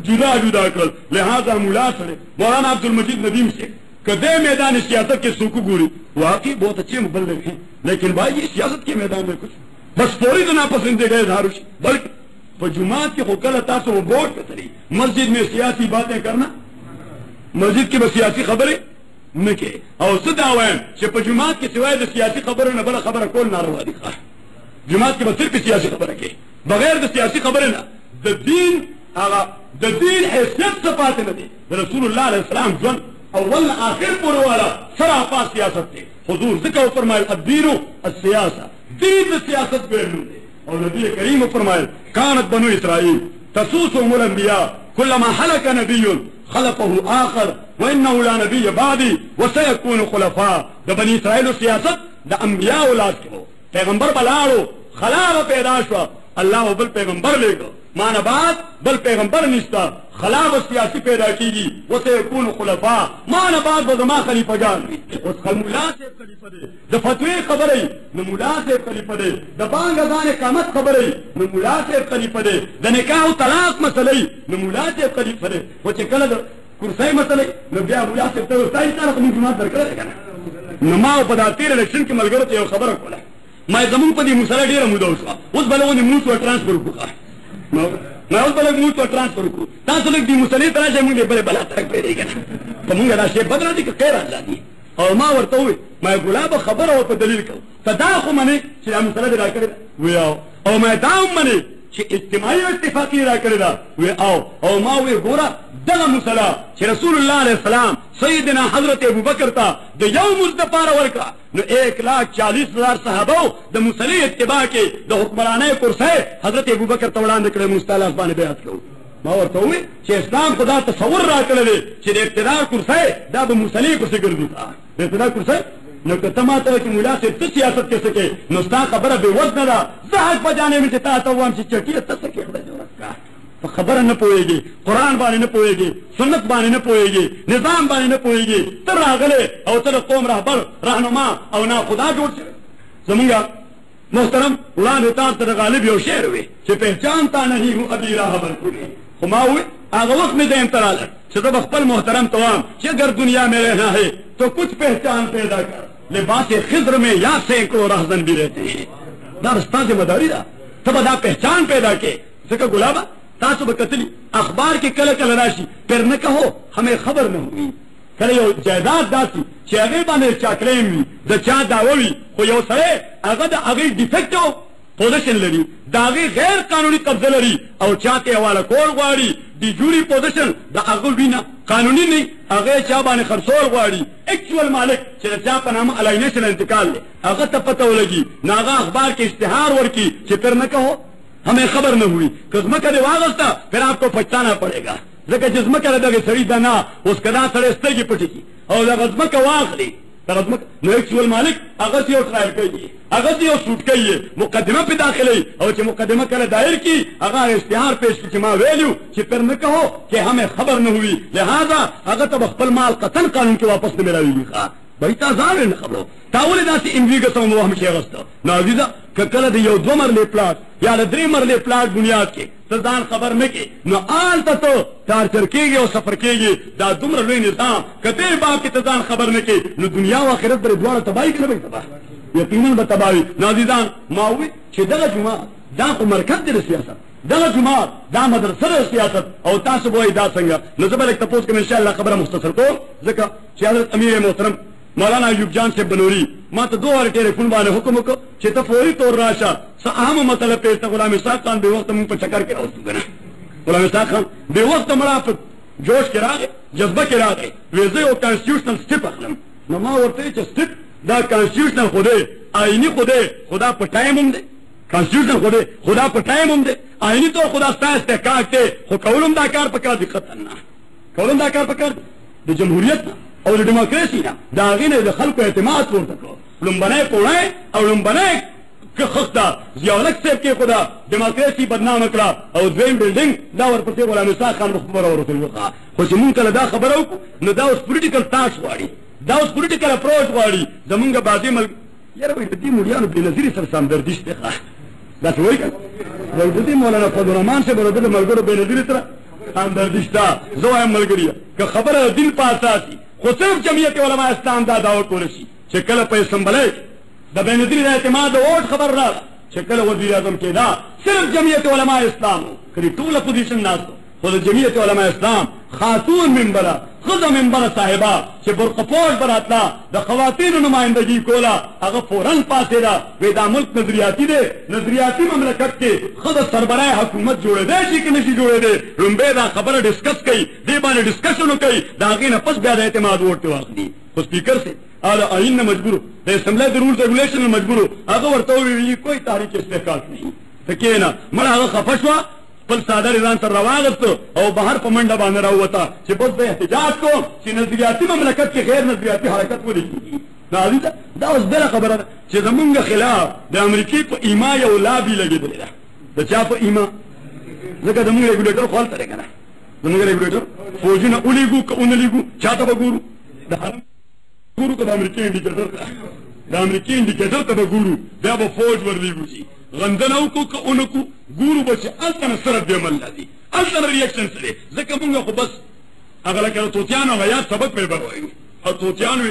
جدا جدا کړل لہذا مولا سره مولانا عبدالمجید ندیم سے کدے میدان سیاست کے سوکو گوری واقعی بہت اچھے مبلغ ہیں لیکن بھائی یہ سیاست کے میدان میں کچھ بس فوری تو ناپسندے گئے دھاروش بلکہ جماعت کے خوکل تاسو وہ ووٹ کے طریق مسجد میں سیاسی باتیں کرنا مسجد کی بس سیاسی خبریں نہ کہ اور صدا وائم کہ جماعت کے سوائے سیاسی خبریں نہ بڑا خبر کون ناروا دکھا جماعت کے بس صرف سیاسی خبر ہے بغیر سیاسی خبریں نہ دین دین حیثیت سے پاتے نہ دے رسول اللہ علیہ السلام جن اول آخر پورے والا سراپا سیاست تھے حضور ذکر فرمائے الدین السیاسہ دین سیاست پہ دے اور نبی کریم فرمائے کانت بنو اسرائیل تسوسهم الانبیاء كلما حلق نبی خلقه آخر وانه لا نبی بعدی وسيكون خلفاء دا بنی اسرائیل سیاست دا انبیاء اولاد کے ہو پیغمبر بلارو خلا پیدا شوا اللہ بل پیغمبر لے گا مانا بعد بل پیغمبر نشتا خلا و سیاسی پیدا کی گی وسيكون خلفاء مانا بعد وزما خلیفہ جان اس مولا سے خلیفہ دے دا فتوی خبریں نہ مولا سے خلیفہ دے دا بانگ اذان اقامت خبریں نہ مولا سے خلیفہ دے دا نکاح و طلاق مسئلے نہ مولا سے خلیفہ دے وہ چکل کرسی مسئلے نہ بیا مولا سے تائی طرف من جماعت در کرے گا نہ ماں پدا تیر الیکشن کی ملگرو تے خبر کولا میں زمون پدی مسئلہ ډیره موده وشوه اوس بلغو نه موږ ټرانسفر وکړه ما اوس بلغو موږ ټرانسفر وکړو تاسو لږ دې مسئلې ته راځئ موږ بل بلا تک پیدا کړو په موږ دا شی بدل دي که خیر الله دي او ما ورته وې ما ګلاب خبره او په دلیل کو صدا خو منه چې دا مسئله را کړې ویاو او ما دا منه چې اجتماعي اتفاقی را کړی دا وی او ما وی ګوره دغه مسله چې رسول الله علیه السلام سیدنا حضرت ابوبکر ته د یو مزد پاره ورکړه نو 1,40,000 صحابه د مسلې اتباع کې د حکمرانۍ کرسۍ حضرت ابوبکر ته وړاندې کړې مستعلق باندې بیعت کوو ما ورته وی چې اسلام خدا تصور را کړی چې د اقتدار کرسۍ دا به مسلې پسې ګرځي د اقتدار کرسۍ نو که ته ما ته چې مولا صاحب ته سیاست کې سکے نو ستا خبره بې وزنه ده زه حق په جانب چې تا ته وایم چې چټیه ته څه کېږده په خبره نه پوهېږي قرآن باندې نه پوهېږي سنت باندې نه پوهېږي نظام باندې نه پوهېږي ته راغلی او ته د قوم رهبر رهنما او ناخدا جوړ شوی زمونږ محترم وړاندې تاسو ته د غالب یو شعر وی چې پہچانتا نہیں ہوں ابھی راہبر کوئی خو ما وی هغه وخت مې ذهن ته راغله چې زه به خپل محترم ته وایم چې اگر دنیا میں رہنا ہے تو کچھ پہچان پیدا کر لباس خضر میں یا سینکڑوں رہزن بھی رہتے ہیں دا رستا ذمہ داری دا ته به دا پہچان پیدا کې ځکه ګلابه تاسو به کتلی اخبار کې کله کله راشي پر نه کهو ہمیں خبر نه ہوئی کله یو جائیداد داسي چې هغې باندې چا کلیم وي د چا دعوه وي خو یو سړی هغه د هغې ډیفیکټ پوزیشن لري د هغې غیر قانوني قبضه لري او چاته حواله کول غواړي د جوري پوزیشن د هغه وینه قانوني نه هغې چا باندې خرڅول غواړي ایکچوال مالک چې د چا په نامه الینیشن انتقال دی هغه ته پته ولګي نو هغه اخبار کې اشتهار ورکړي چې پر نه کهو ہمیں خبر نہ ہوئی کہ ځمکه دې واغسته پھر آپ کو پچھتانا پڑے گا ځکه چې ځمکه د دغې سړي ده نه اوس که دا سړی سترګې پټې کړي او دغه ځمکه واخلي دغه ځمکه نو ایکچوال مالک هغه یو ټرایل کوي هغه یو سوټ کوي مقدمه پې داخلوي او چې مقدمه کله دایر کړي هغه اشتهار پیش کړي چې ما ویلو چې پر نه کهو کہ ہمیں خبر نہ ہوئی لہذا هغه ته به خپل مال قطن قانون کې واپس نه میلاویږي بھائی تا ځان نه خبرو تا ولې داسې امریکا ته مو هم شي اغسته نو عزیزه که کله د یو 2 مرلې پلاټ یا د 3 مرلې پلاټ بنیاد کې ته ځان خبر نه کې نو آلته ته ټارچر کېږي او سفر کېږي دا دومره لوی نظام که دې باب کې ته ځان خبر نه کې نو دنیا او آخرت به دواړه تباهي کې نه وي تباه یقینا به تباه وي نو عزیزان ما وویل چې دغه جمعه دا خو مرکز دی د سیاست دغه جماعت دا مدرسه د سیاست او تاسو به وایي دا څنګه نو زه به لږ تپوس کوم انشاءالله خبره مختصر کوم ځکه چې حضرت امیر محترم مولانا ایوب جان سے بنوری ما ته 2 واره ټلیفون باندې حکم وکړ چې ته فوري طور راشه څه اهم مسله پیش ته غلام اسحاق خان بې وخته مونږ په چکر کې راوستو که نه غلام اسحاق خان بې وخته مړه په جوش کې راغی جذبه کې راغی وی زه یو کانسټیټیوشنل سټیپ اخلم نو ما ورته ویل چې سټیپ دا کانسټیټیوشن خو دی آئینی خو دی خدا په ټایم هم دی کانسټیټیوشن خو دی خدا په ټایم هم دی آئینی تو خدا ستا استحقاق دی خو کول هم دا کار پکار دي قطعا نه کول هم دا کار پکار دی د جمهوریت نه او د ډیموکراسي نه د هغې نه د خلکو اعتماد پورته کړو لومبنی پوړی او لومبنی خخته ضیاءالحق صاحب کې خدا ډیموکراسي بدنامه کړه او دویم بلډینګ دا ورپسې غلام اسحاق خان خبره ورته وکړه خو چې مونږ کله دا خبره وکړو نو دا اوس پولیټیکل تاش غواړي دا اوس پولیټیکل اپروچ غواړي زمونږ بعضې ملک یاره وایي د دې مریانو بېنظیري سره سمدردي شته داسې وایي که وایي د دې مولانا فضلرحمان صاحب او د ده ملګرو بېنظیري سره همدردي شته زه وایم ملګري که خبره د دین په اساس وي خو صرف جمعیت علما اسلام دا دعوه کولی شي چې کله په اسمبلی د بېنظیري د اعتماد د اوټ خبر راغله چې کله وزیر اعظم کېدا صرف جمعیت علما اسلام کړي ټوله پوزیشن ناست خو د جمعیت علما اسلام خاتون منبره ښځه منبره صاحبه چې برقه پوش به راتله د خواتینو نمایندګي کوله هغه فورن پاڅېده وایي دا ملک نظریاتي دی نظریاتي مملکت کې ښه د سربراه حکومت جوړېدی شي که نه شي جوړېدی لومبی دا خبره ډسکس کوي دې باندې ډسکشن وکوي د هغې نه پس بیا د اعتماد ووټ ته واخلي خو سپیکر صاحب هغه د آئین نه مجبورو د اسمبلی د رولز ریګولیشن نه مجبورو هغه ورته وویل کوئی تحریک استحقاق نه ته کښېنه مړه هغه خفه شوه خپل څادر یې ځان سره راواغېستو او بهر په منډه باندې راووته چې بس به احتجاج کوم چې نظریاتي مملکت کې غیر نظریاتي حرکت ولې کېږي دا اوس بله خبره ده چې زمونږ خلاف د امریکې په ایما یو لابي لګېدلې ده د چا په ایما ځکه زمونږ ریګولیټر خو هلته دی که نه زمونږ ریګولیټر فوجونه ولیږو که ونه لیږو چا ته به ګورو د حرم ګورو که د امریکې انډیکیټر ته د امریکې انډیکیټر ته به ګورو بیا به فوج ورلیږو چې غندنه وکړو که ونه کړو ګورو به چې هلته نه سره دې عمل راځي هلته نه ریاکشن څه دی ځکه مونږ خو بس هغه لکه د توتیانو هغه یاد سبق پرې به وایو او توتیانو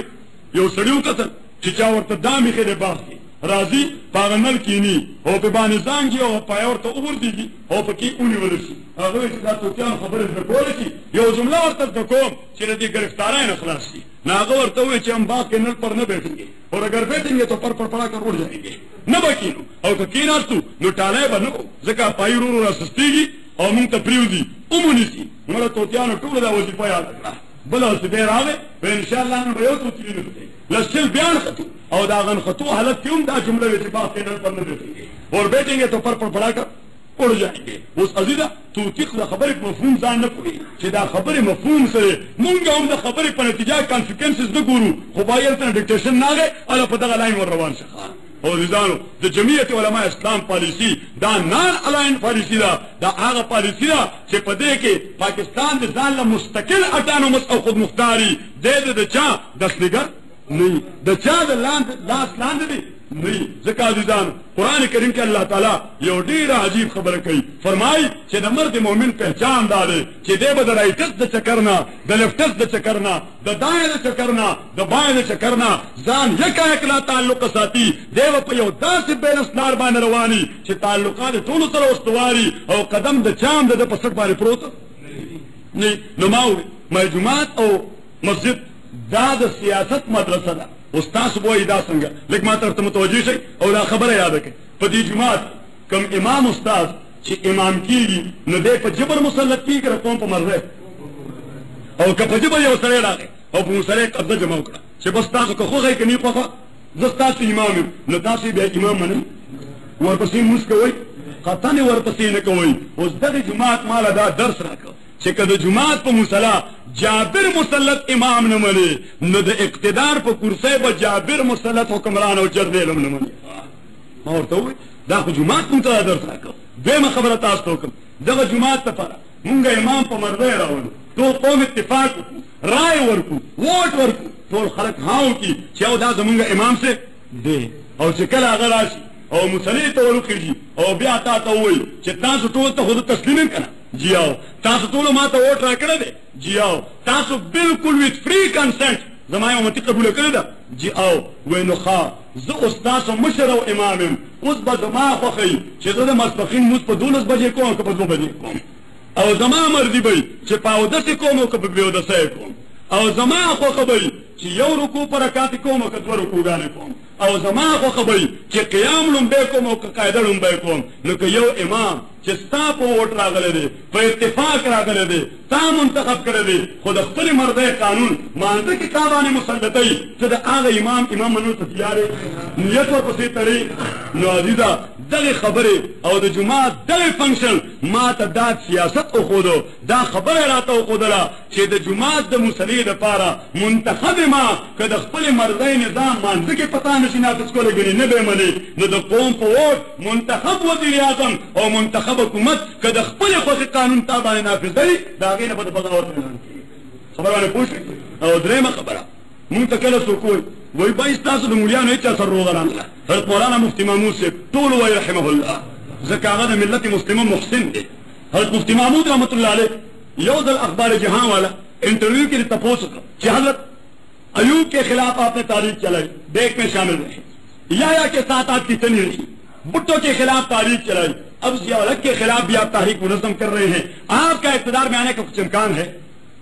یو سړي وکتل چې چا ورته دام ایښی دی باغ کې راځي په هغه نل کښېني او پې باندې زانګي او پایه ورته وغورځېږي او پکې ونیولی شي هغه وایي چې دا توتیانو خبرې زده کولی شي یو جمله ورته زده کوم چې د دې ګرفتارۍ نه خلاص شي نو هغه ورته وایي چې هم باغ کې نل پر نه بیٹھیں گے اور اگر بیٹھیں گے تو پر پڑا کر اڑ جائیں گے نه به کښېنو او که کښېناستو نو ټالی به نه کوو ځکه پایي ورو ورو راسستېږي او مونږ ته پرېوځي ومونیسي مړه توتیانو ټوله دا وظیفه یاده کړه بله اوس دی راغی په انشاءالله نن به یو توتي نه کوي لسل بیان خطو او دا غنخطو حالت کې هم دا جمله وي چې باغ کې نل پر نه بیٹھیں گے اور بیٹھیں گے تو پر پڑا کر اڑ جائیں گے اوس عزیزه توتیق د خبرې په مفهوم ځان نه پوهېږي چې دا خبرې مفهوم سره مونږ هم د خبرې په نتیجه کانسیکوینسز نه ګورو خو باید هلته نه ډکټیشن ناغی هله په دغه لاین ور روان شه او عزیزانو د جمعیت علما اسلام پالیسي دا نان الاین پالیسي ده دا هغه پالیسي ده چې په دې کې پاکستان د ځان له مستقل اټانومس او خودمختاري دی د چا دستګر نه د چا د لاس لاندې دی نه ځکه عزیزانو قرآن کریم کې الله تعالی یو ډېره عجیب خبره کوي فرمایي چې د مرد مؤمن پہچان دا دی چې دی به د رایټس د چکر نه د لیفټس د چکر نه د دایې د چکر نه د بایې د چکر نه ځان یکایک لا تعلق ساتي دی به په یو داسې بینسلار باندې رواني چې تعلقات ټولو سره استواري او قدم د چام د په سټ باندې پروت نه نو ما وویل جومات او مسجد دا د سیاست مدرسه ده اوس تاسو به وایي دا څنګه لږ ما ته ورته متوجه شئ او دا خبره یاده کړئ په دې جومات کوم امام استاد چې امام کېږي نو دی په جبر مسلط کېږي که د قوم په مرضی او که په جبر یو سړی راغی او په مسلې قبضه جمع وکړه چې بس تاسو که خوښی که نه خوښه زه ستاسو امام یم نو تاسو بیا امام منئ ورپسې لمونځ کوئ قطعا یې ورپسې نه کوئ اوس دغه جومات ماله دا درس راکړه چې که د جومات په مصلا جابر مسلط امام نه مني نو د اقتدار په کرسۍ به جابر مسلط حکمران او جرنیل هم نه مني ما ورته وویل دا خو جومات مونږ ته دا درس راکړه دویمه خبره تاسو ته وکړم دغه جومات لپاره مونږ امام په مرضی راولو ټول قوم اتفاق وکړو رای ورکړو ووټ ورکړو ټول خلک ها وکړي چې او دا زمونږ امام صاحب دی او چې کله هغه راشي او مسلې ته ورخېږي او بیا تا ته ووایي چې تاسو ټول ته خو تسلیم یم که نه جی آو تاسو ټولو ما ته ووټ راکړی دی جی آو تاسو بالکل ویت فری کنسنټ زما یې امتي قبوله کړې ده جی آو وایي نو ښه زه اوس تاسو مشر او امام یم اوس به زما خوښوي چې زه د ماسپښین لمونځ په 12 بجې کوم که په 2 بجې کوم او زما مرضي به وي چې په اودسې کوم او که په بې اودسۍ کوم او زما خوښه به وي چې یو رکوع په رکعت کوم او که 2 رکوعګانې کوم او زما خوښه به وي چې قیام لومبی کوم او که قاعده لومبی کوم نو که یو امام چې چې ستا په ووټ راغلی دی په اتفاق راغلی دی تا منتخب کړی دی خو د خپلې مرضۍ قانون مانځه کې تا باندې مسلطوي ته د هغه امام منلو ته تیار یې نیت ورپسې تړې نو عزیزه دغې خبرې او د جومات دغې فنکشن ما ته دا سیاست وښودو دا خبره یې راته وښودله چې د جومات د مصلي دپاره منتخب ما که د خپلې مرضۍ نظام مانځه کې پتا نشي نافظ کولی ګنې نه به یې منې نو د قوم په ووټ منتخب وزیر اعظم او منتخب حکومت که د خپلې خوښې قانون تا باندې نافظوي د هغې نه به د بغاوت اعلان کړي خبره باندې پوه شوې او درېیمه خبره مونږ ته کله څوک وایي بای ستاسو د ملیانو هېچا سره روغه رانغله حضرت مولانا مفتي محمود صاحب ټول وایي رحمه الله ځکه هغه د ملت مسلمه محسن دی حضرت مفتی محمود رحمت الله علیه یو ځل اخبار جہاں والا انٹرویو کے لیے تپوس کہ حضرت ایوب کے خلاف آپ نے تاریخ چلائی بیک میں شامل رہے یا کے ساتھ آپ کی تنی رہی بھٹو کے خلاف تاریخ چلائی اب ضیاء الحق کے خلاف بھی آپ تحریک منظم کر رہے ہیں آپ کا اقتدار میں آنے کا کچھ امکان ہے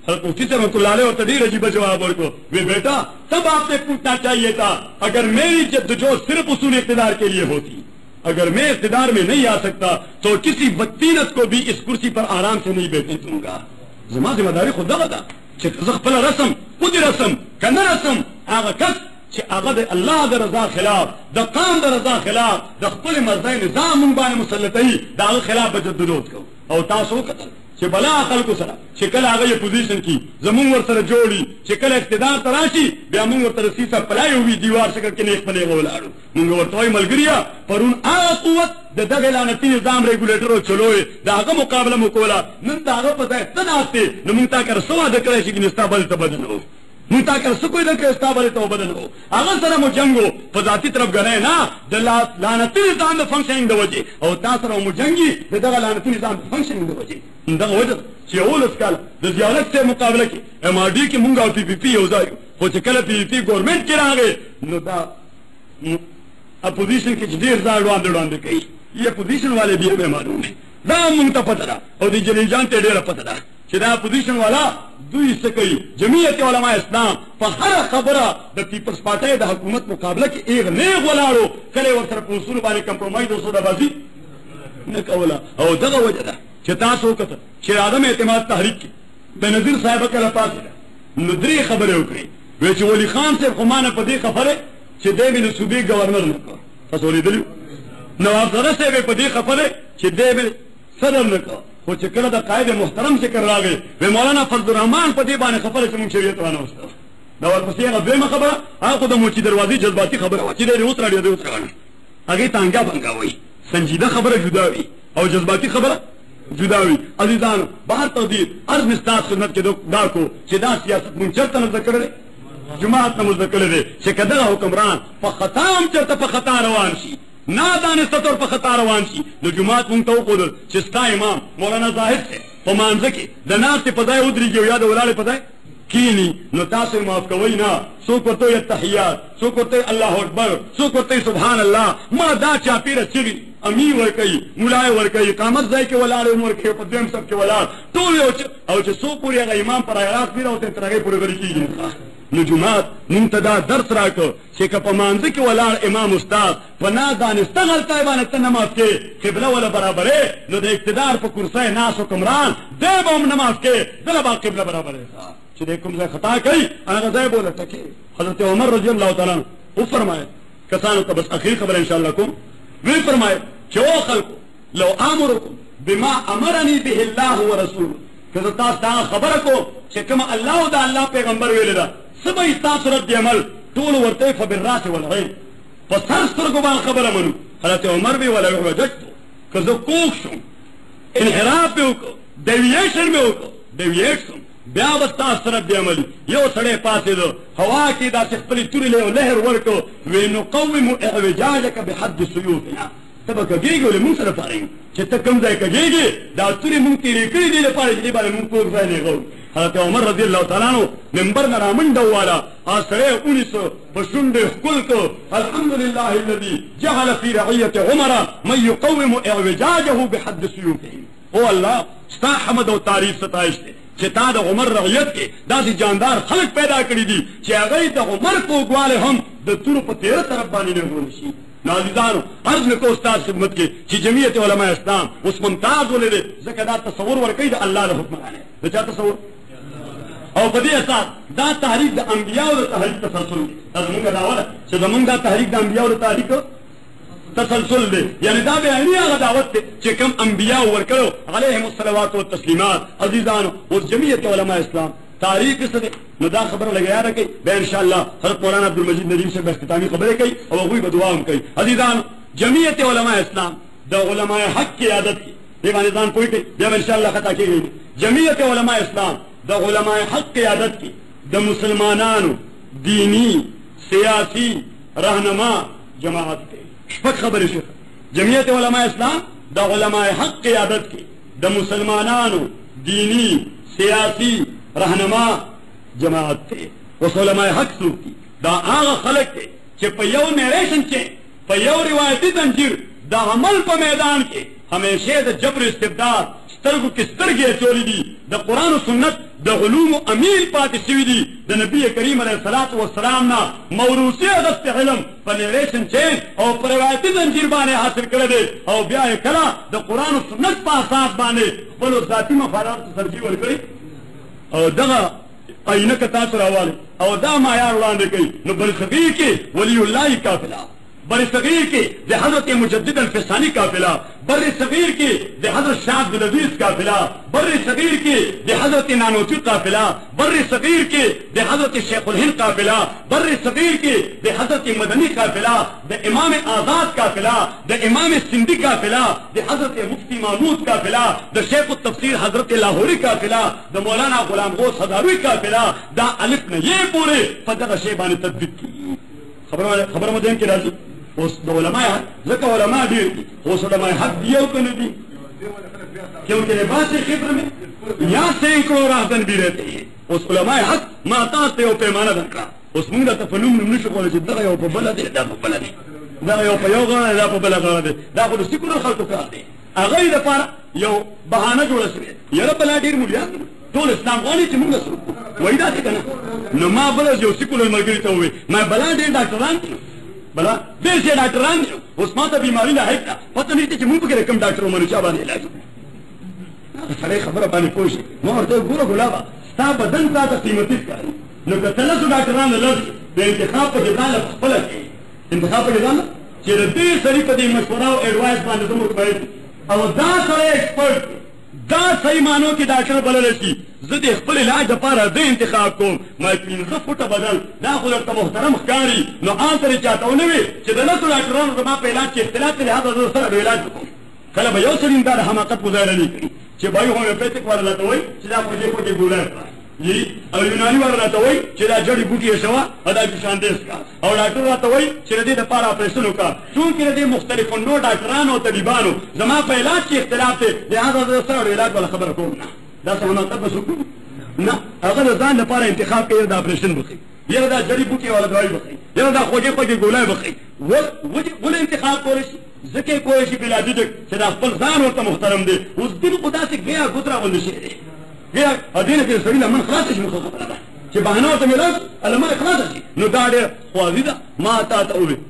حضرت مفتی سے رحمۃ اللہ علیہ اور تدیر عجیب جواب اور کو بیٹا تب آپ نے پوچھنا چاہیے تھا اگر میری جدوجہد صرف اصول اقتدار کے لیے ہوتی اگر میں اقتدار میں نہیں آ سکتا تو کسی بدتینت کو بھی اس کرسی پر آرام سے نہیں بیٹھنے دوں گا زما ذمہ داری خود دغه ده چې زه خپل رسم خود رسم کنه رسم هغه کس چې هغه د الله د رضا خلاف د قوم د رضا خلاف د خپل مرضۍ نظام مونږ باندې مسلطوي د هغه خلاف به جدوجہد کوو او تاسو وکتل چې بلا خلکو سره چې کله هغه یې پوزیشن کې زمونږ ورسره جوړي چې کله اقتدار ته راشي بیا مونږ ورته سیسه پلای وي دیوار شکل کې نیک پلې ولاړو مونږ ورته وایو ملګریا پرون هغه قوت د دغه لعنتي نظام ریګولیټر چلوي د هغه مقابله مو کوله نن د هغه په ځای ته ناست دی نو مونږ تا کره څه واده کړی چې ګینې ستا بل ته بدل و مونږ تا کره څه کوی نه کړی ستا بل ته بدل و هغه سره مو جنګ و په ذاتي طرف ګڼی نه د لعنتي نظام د فنکشنینګ د وجې او تا سره مو جنګي د دغه لعنتي نظام د فنکشنینګ د وجې دغه وجه چې 11 کاله د ضیاء الحق سره مقابله کې ایم آر ډي کې مونږ او پی پی پي یو ځای خو چې کله پی پی پي ګورنمنټ کې راغی نو دا اپوزیشن کې چې ډېر ځای وړاندې کوي یہ اپوزیشن والے بھی ہمیں معلوم ہے دا مونږ ته پته ده او د جلیل جان ته ډېره پته ده چې دا اپوزیشن والا دوی څه کوي جمعیت علماء اسلام په هره خبره د پیپلز پارټۍ د حکومت مقابله کې ایغ نیغ ولاړو کله یې ورسره په اصولو باندې کمپرومایز او سودابازي نه کوله او دغه وجه ده چې تاسو وکتل چې عدم اعتماد تحریک کې بنظیر صاحب کله پاتې نو درې خبرې وکړې وایي چې ولی خان صاحب خو ما نه په دې خبرې چې دی مې د صوبې ګورنر نه کړ تاسو اورېدلي نواب زره صاحب په دې خبرې چې دی مې صدر نه کړ خو چې کله د قائد محترم ذکر راغی وی مولانا فضل الرحمان په دې باندې خبره چې مونږ شریعت رانوسته دا ورپسې هغه دویمه خبره هغه خو د موچي دروازې جذباتي خبره وه چې دی اوس راډیو دی اوس راغله هغې ته انګا بنګا وایي سنجیده خبره جدا وي او جذباتي خبره جدا وي عزیزانو بهر تقدیر عرض مې ستاسو خدمت کې دا کو چې دا سیاست مونږ چېرته نه زده کړی دی جماعت نه مو زده کړی دی چې که دغه حکمران په خطا هم چېرته په خطا روان شي نادانسته طور په خطا روان شي نو جومات مونږ ته وښودل چې ستا امام مولانا زاهد صاحب په مانځه کې د ناستې په ځای ودرېږي او یا د ولاړې په ځای کینی نو تاسو یې معاف کوئ نه څوک ورته وایي التحیات څوک ورته وایي الله اکبر څوک ورته وایي سبحان الله ما دا چاپېره چغي امیر ورکوي ملا یې ورکوي اقامت ځای کې ولاړ یې ورکوي په دویم صف کې ولاړ ټول یو او چې څو پورې هغه امام پر عراق نه راوځي تر هغې پورې غلی کېږي نو جومات مونږ ته دا درس راکړ چې که په مانځه کې ولاړ امام استاد په نادانسته غلطۍ باندې ته نماز کې قبله وله برابرې نو د اقتدار په کرسۍ ناست حکمران دی به هم نماز کې دله به قبله برابرې چې دی کوم ځای خطا کوي هغه ځای به ولټکې حضرت عمر رضی الله تعالی عنه وفرمایل کسانو ته بس اخیر خبره انشاءالله کوم وی فرمایل چې او خلکو لو امرکم بما امرني به الله ورسوله که زه تاسو ته خبره کوم چې کومه الله او د الله پیغمبر ویلې ده څه به یې ستاسو رد عمل ټول ورته فبالراس والعین په سر سترګو باندې خبره منو حضرت عمر وی ولا وجدتو که زه کوږ شم انحراف مې وکړو ډیویشن مې وکړو ډیویټ شم بیا به ستاسو سره رد عمل یو سړی پاڅېدو هوا کې داسې خپلې تورې له یو لهر ورکړو وی نقوم اعوجاجک بحد سیوفنا ته به کږېږي ولې مونږ سره پاره یو چې ته کوم ځای کږېږي دا تورې مونږ تېرې کړي دي لپاره چې دې باندې مونږ کوږ ځای نه غواړو حضرت عمر رضی الله تعالی عنہ منبر نه رامنډه وواله هغه سړی ونیسو په شونډې ښکل کړو الحمدلله الذي جعل في رعیة عمر من يقوم اعوجاجه بحد سیوفهم او الله ستا حمد او تعریف ستایش دی چې تا د عمر رعیت کې داسې جاندار خلک پیدا کړي دي چې هغوی د عمر کوږوالی هم د تورو په تېره طرف باندې نه غولی شي عزیزانو عرض نکو استاد خدمت کې چې جمعیت علماء اسلام اوس ممتاز ولري ځکه دا تصور ورکوي د الله له حکم باندې د چا تصور او په دې اساس دا تحریک د انبیاء او د تحریک تسلسل دی زمونږ دعوه ده چې زمونږ دا تحریک د انبیاء او د تحریک تسلسل دی یعنی دا بیانیه هغه دعوت دی چې کوم انبیاء ورکړو علیهم الصلوات والتسلیمات عزیزانو اوس جمعیت علماء اسلام تاریخ څه دی نو دا خبره لګیا یاد کړئ به ان شاء الله حضرت مولانا عبدالمجید ندیم صاحب اختتامی خبرې کوي او هغوی به دعا هم کوي عزیزانو جمعیت علماء اسلام د علماء حق قیادت کی دې باندې ځان پوه کړئ بیا به ان شاء الله خطا کېږي جمعیت علماء اسلام د علماء حق قیادت کی د مسلمانانو دینی سیاسی رهنما جماعت دی شپږ خبرې شوه جمعیت علماء اسلام د علماء حق قیادت کی د مسلمانانو دینی سیاسی رهنما جماعت دی اوس علماء حق څوک دي دا هغه خلک دي چې په یو نیریشن کې په یو روایتي زنجیر د عمل په میدان کې همیشه د جبر استبداد سترګو کې سترګې اچولې دي د قرآن و سنت د علومو امیل پاتې شوي دي د نبي کریم علیه الصلاة والسلام نه موروثي اخیستی علم په نیریشن چین او په روایتي زنجیر باندې حاصل کړی دی او بیا یې کله د قرآن و سنت په اساس باندې خپلو ذاتي مفاداتو ته ترجیح ورکړي او دغه آینه که تاسو راوالی او دا معیار وړاندې کوي نو برصغیر کې ولی الله قافله برصغیر کې د حضرت مجدد الفسانی قافله برصغیر کې د حضرت شاه عبدالعزیز قافله برصغیر کې د حضرت نانوتوی قافله برصغیر کې د حضرت شیخ الهند قافله برصغیر کې د حضرت مدنی قافله د امام آزاد قافله د امام سندھی قافله د حضرت مفتی محمود قافله د شیخ التفسیر حضرت لاہوری قافله د مولانا غلام غوث هزاروی قافله دا الف نه یې پورې په دغه شی باندې تطبیق کیږي خبره مو ذهن کې راځي اوس د علماء ځکه علماء ډېر دي اوس علماء حق دي او که نه دي کیونکہ لباس خبر میں یہاں سینکڑوں راہدن بھی رہتے ہیں اس علماء حق ما تاسو یو پیمانه درکړه اوس موږ ته په نوم نشو کولی چې دغه یو په بله دی دا په بله دی دغه یو په یو غاړه دا په بله غاړه دی دا خو د سیکولر خلکو کار دی هغه یې دپاره یو بهانه جوړه شوې یاره بلا ډېر مولیان ټول اسلام غواړي چې موږ سره وایي داسې که نه نو ما بله یو سیکولر ملګري ته وویل ما بلا ډېر ډاکټران دي بلا ډېر ښه ډاکټران دي اوس ما ته بیماري لاحق ده پته نشته چې موږ پکې د کوم ډاکټر ومنو چا باندې علاج وکړو سړی خبره باندې پوه شي ما ورته ګوره ګلابه ستا بدن تا ته قیمتي ښکاري نو که ته لسو ډاکټرانو لږ د انتخاب په جزا له خپله کوې انتخاب په جزا نه چې د دې سړي په دې مشوره او ایډوایس باندې زموږ باید او دا سړی ایکسپرټ دا صحیح معنو کې ډاکټر بللی شي زه د خپل علاج دپاره د انتخاب کوم ما 15 فوټه بدل دا خو درته محترم ښکاري نو ان ته یې چاته ونه وي چې د لسو ډاکټرانو زما په علاج کې اختلاف دی لهذا زه سره د علاج وکړم کله به یو سړي دا د حماقت مظاهره نه کوي چې بایو هومیوپیتک والا راته وایي چې دا خوږې خوږې ګولۍ کړه او یوناني والا راته وایي چې دا جړی بوټي یې شوه او دا جوشاندیز کا او ډاکټر راته وایي چې د دې دپاره اپریشن وکړه چونکې د دې مختلفو نور ډاکټرانو او طبیبانو زما په علاج کې اختلاف دی لهذا زه سره د علاج والا خبره کوم نه دا څه حماقت به څوک نه هغه د ځان لپاره انتخاب کوي د اپریشن وکړي یاره دا جړی بوټي والا دوايي وکړي یاره دا خوږې خوږې ګولۍ وکړي ولې انتخاب کولی شي ځکه یې کولی شي بلا جدک چې دا خپل ځان ورته محترم دی اوس دین خو داسې ګیا ګوتره غوندې شوی دی ګیا دینه کې د سړي لمن خلاصه شي مخه خبره ده چې بهانه ورته میلاو شي لمن خلاصه شي نو دا ډېر خوازي ده ما تا ته وویل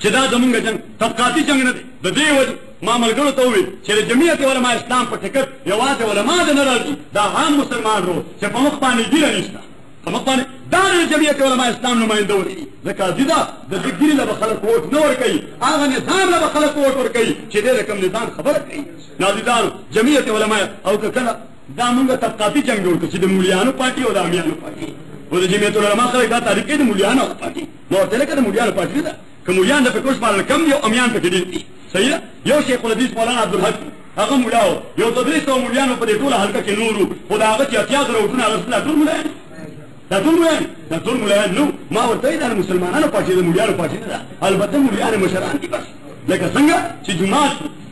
چې دا زمونږ جنګ طبقاتي جنګ نه دی د دې وجې ما ملګرو ته وویل چې د جمعیت علماء اسلام په ټکټ یوازې علما د نه راځي دا عام مسلمان رو چې په مخ باندې ګیره نشته په مخ باندې دا د جمعیت علماء اسلام نماینده ولري ځکه زیده د دې ګیرې له به خلک ووټ نه ورکوي هغه نظام له به خلک ووټ ورکوي چې دی د کوم نظام خبره کوي ناظرانو جمعیت علماء او که کله دا مونږ طبقاتي جنګ جوړ کړو چې د مولیانو پارټي او د امیانو پارټي او د جمعیت علماء خلک دا تعریف کوي د مولیانو پارټي نو ورته لکه د مولیانو پارټي ده که مولیان د پکوش باندې کم دي او امیان پکې ډېر دي صحیح ده یو شیخ الحدیث مولانا عبدالحق هغه مولا و یو 300 مولیانو په دې ټوله حلقه کې نور وو خو د هغه چې اتیا زره وټونه اخیستل دا ټول مولیان دا ټول مولیان نو ما ورته ویل دا د مسلمانانو پارټي د مولیانو پارټي نه ده البته مولیان مشران دي بس لکه څنګه چې جومات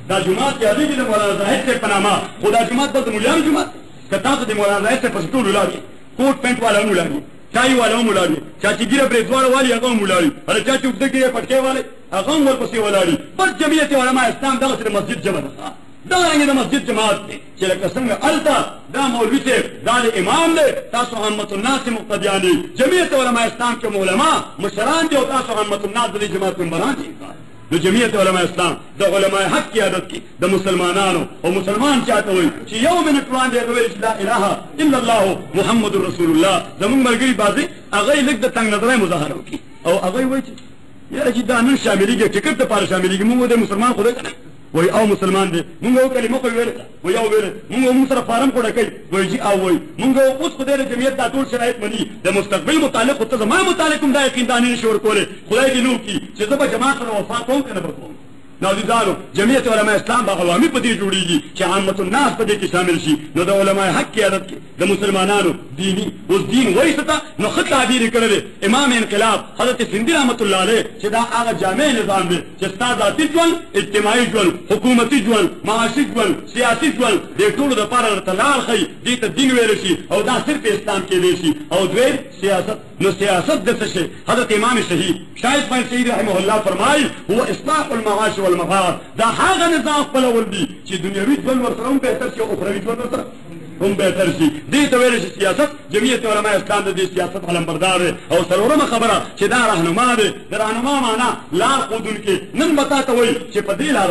دا جومات یادېږي د مولانا زاهد صاحب په نامه خو دا جومات بس د مولیانو جومات که تاسو د مولانا زاهد صاحب پسې ټول ولاړ کوټ پینټ والا هم ولاړ چای والا هم ولاړ چا چې ګیره برېځواله والي هغه هم ولاړ هله چا چې اوږده ګیرې پټکې والي هغه هم ورپسې ولاړ بس جمعیت علماء اسلام دغسې د مسجد جمع ده دغه رنګې د مسجد جماعت دی چې لکه څنګه هلته دا مولوي صاحب دا د امام دی تاسو عامة الناس مقتدیان دي جمعیت علماء اسلام کې علما مشران دي او تاسو عامة الناس د دې جماعت ممبران دي نو جمعیت علماء اسلام د علماء حق کی عادت کی د مسلمانانو او مسلمان چاته وي چې یو منټ وړاندې هغه لا اله الا الله محمد رسول الله زمونږ ملګری بازي هغه لږ د تنگ نظرۍ مظاهره وکړي او هغه وایي چې یاره چې دا نن شاملېږي ټکټ دپاره شاملېږي مونږ د مسلمان خدای که نه وای او مسلمان دی مونږ یو کلمه خو ویلې ده وای او ویلې مونږ سره فارم کوډه کوي وای جی او وای مونږ اوس خدای د جمعیت دا ټول شرایط مني د مستقبل متعلق خو ته زما متعلق هم دا یقین دانې نشي ورکولی خدای دې نو کي چې زه به جماعت سره وفا کوم که نه به کوم ناظرانو جمعیت علماء اسلام به عوامي په دې جوړېږي چې عامة الناس په دې کې شامل شي نو د علماء حق کی عادت کې د مسلمانانو دینی اوس دین وایي څه ته نو ښه تعبیر یې کړی دی امام انقلاب حضرت سندي رحمت الله علیه چې دا هغه جامع نظام دی چې ستا ذاتي ژوند اجتماعي ژوند حکومتي ژوند معاشي ژوند سیاسي ژوند دې ټولو دپاره درته لار ښیي دې ته دین ویلی شي او دا صرف اسلام کېدی شي او دویم سیاست نو سیاست د څه شی حضرت امام شهید شاه اسماعیل شهید رحمه الله فرمایي هو اصلاح المعاش والمفاد دا هغه نظام خپلول دي چې دنیوي ژوند ورسره هم بهتر شي او اخروي ژوند ورسره هم بهتر شي دې ته ویلی شي سیاست جمعیت علماء اسلام د دې سیاست علمبردار دی او څلورمه خبره چې دا رهنما دی د رهنما معنا لار ښودونکې نن به تا ته وایي چې په دې لار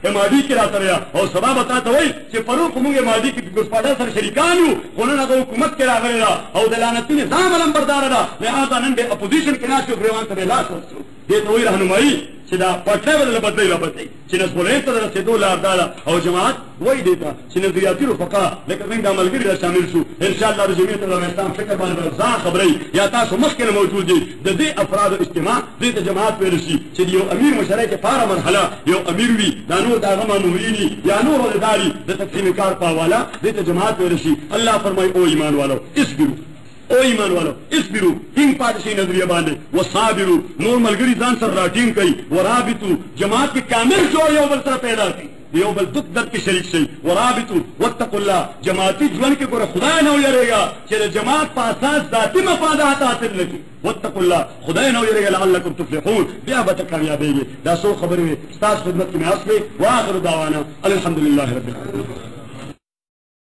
امادي کې را سره او سبا به تا ته وایي چې پرون خو مونږ امادي کې ګوسپاډه سره شریکان یو خو نن هغه حکومت کې راغلی ده او د لعنتي نظام علمبرداره ده لهذا نن به اپوزیشن کې ناست یو ګریوان ته به لاس ورسو دې ته وایي رهنمایي چې دا پټه بدله بدلوي را بدلوي چې نسبولین ته د رسېدو لار دا ده او جماعت وایي دې ته چې نظریاتي رفقا لکه زموږ دا ملګري را شامل شو انشاءالله د جمعیت علماء اسلام فکر باندې به ځان خبروي یا تاسو مخکې نه موجود دي د دې افرادو اجتماع دې ته جماعت ویلی شي چې د یو امیر مشرۍ کې پاره مرحله یو امیر وي دا نور د هغه مامورین وي یا نور عهدهدار د تقسیم کار په حواله دې ته جماعت ویلی شي الله فرمایي او ایمان والو اصبرو او ایمان والو اصبرو ټینګ پاتې شئ نظریه باندې وصابرو نور ملګري ځان سره راټینګ کوي ورابطو جماعت کې کامل جوړ یو بل سره پیدا کړي یو بل دک درد کې شریک شي ورابطو واتقوا الله جماعتي ژوند کې ګوره خدای نه ویریږه چې د جماعت په اساس ذاتي مفادات حاصل نه کړي واتقوا الله خدای نه ویریږه لعلکم تفلحون بیا به ته کامیابېږي دا څو خبرې وې ستاسو خدمت کې مې اصلي واخر دعوانا الحمدلله رب العالمین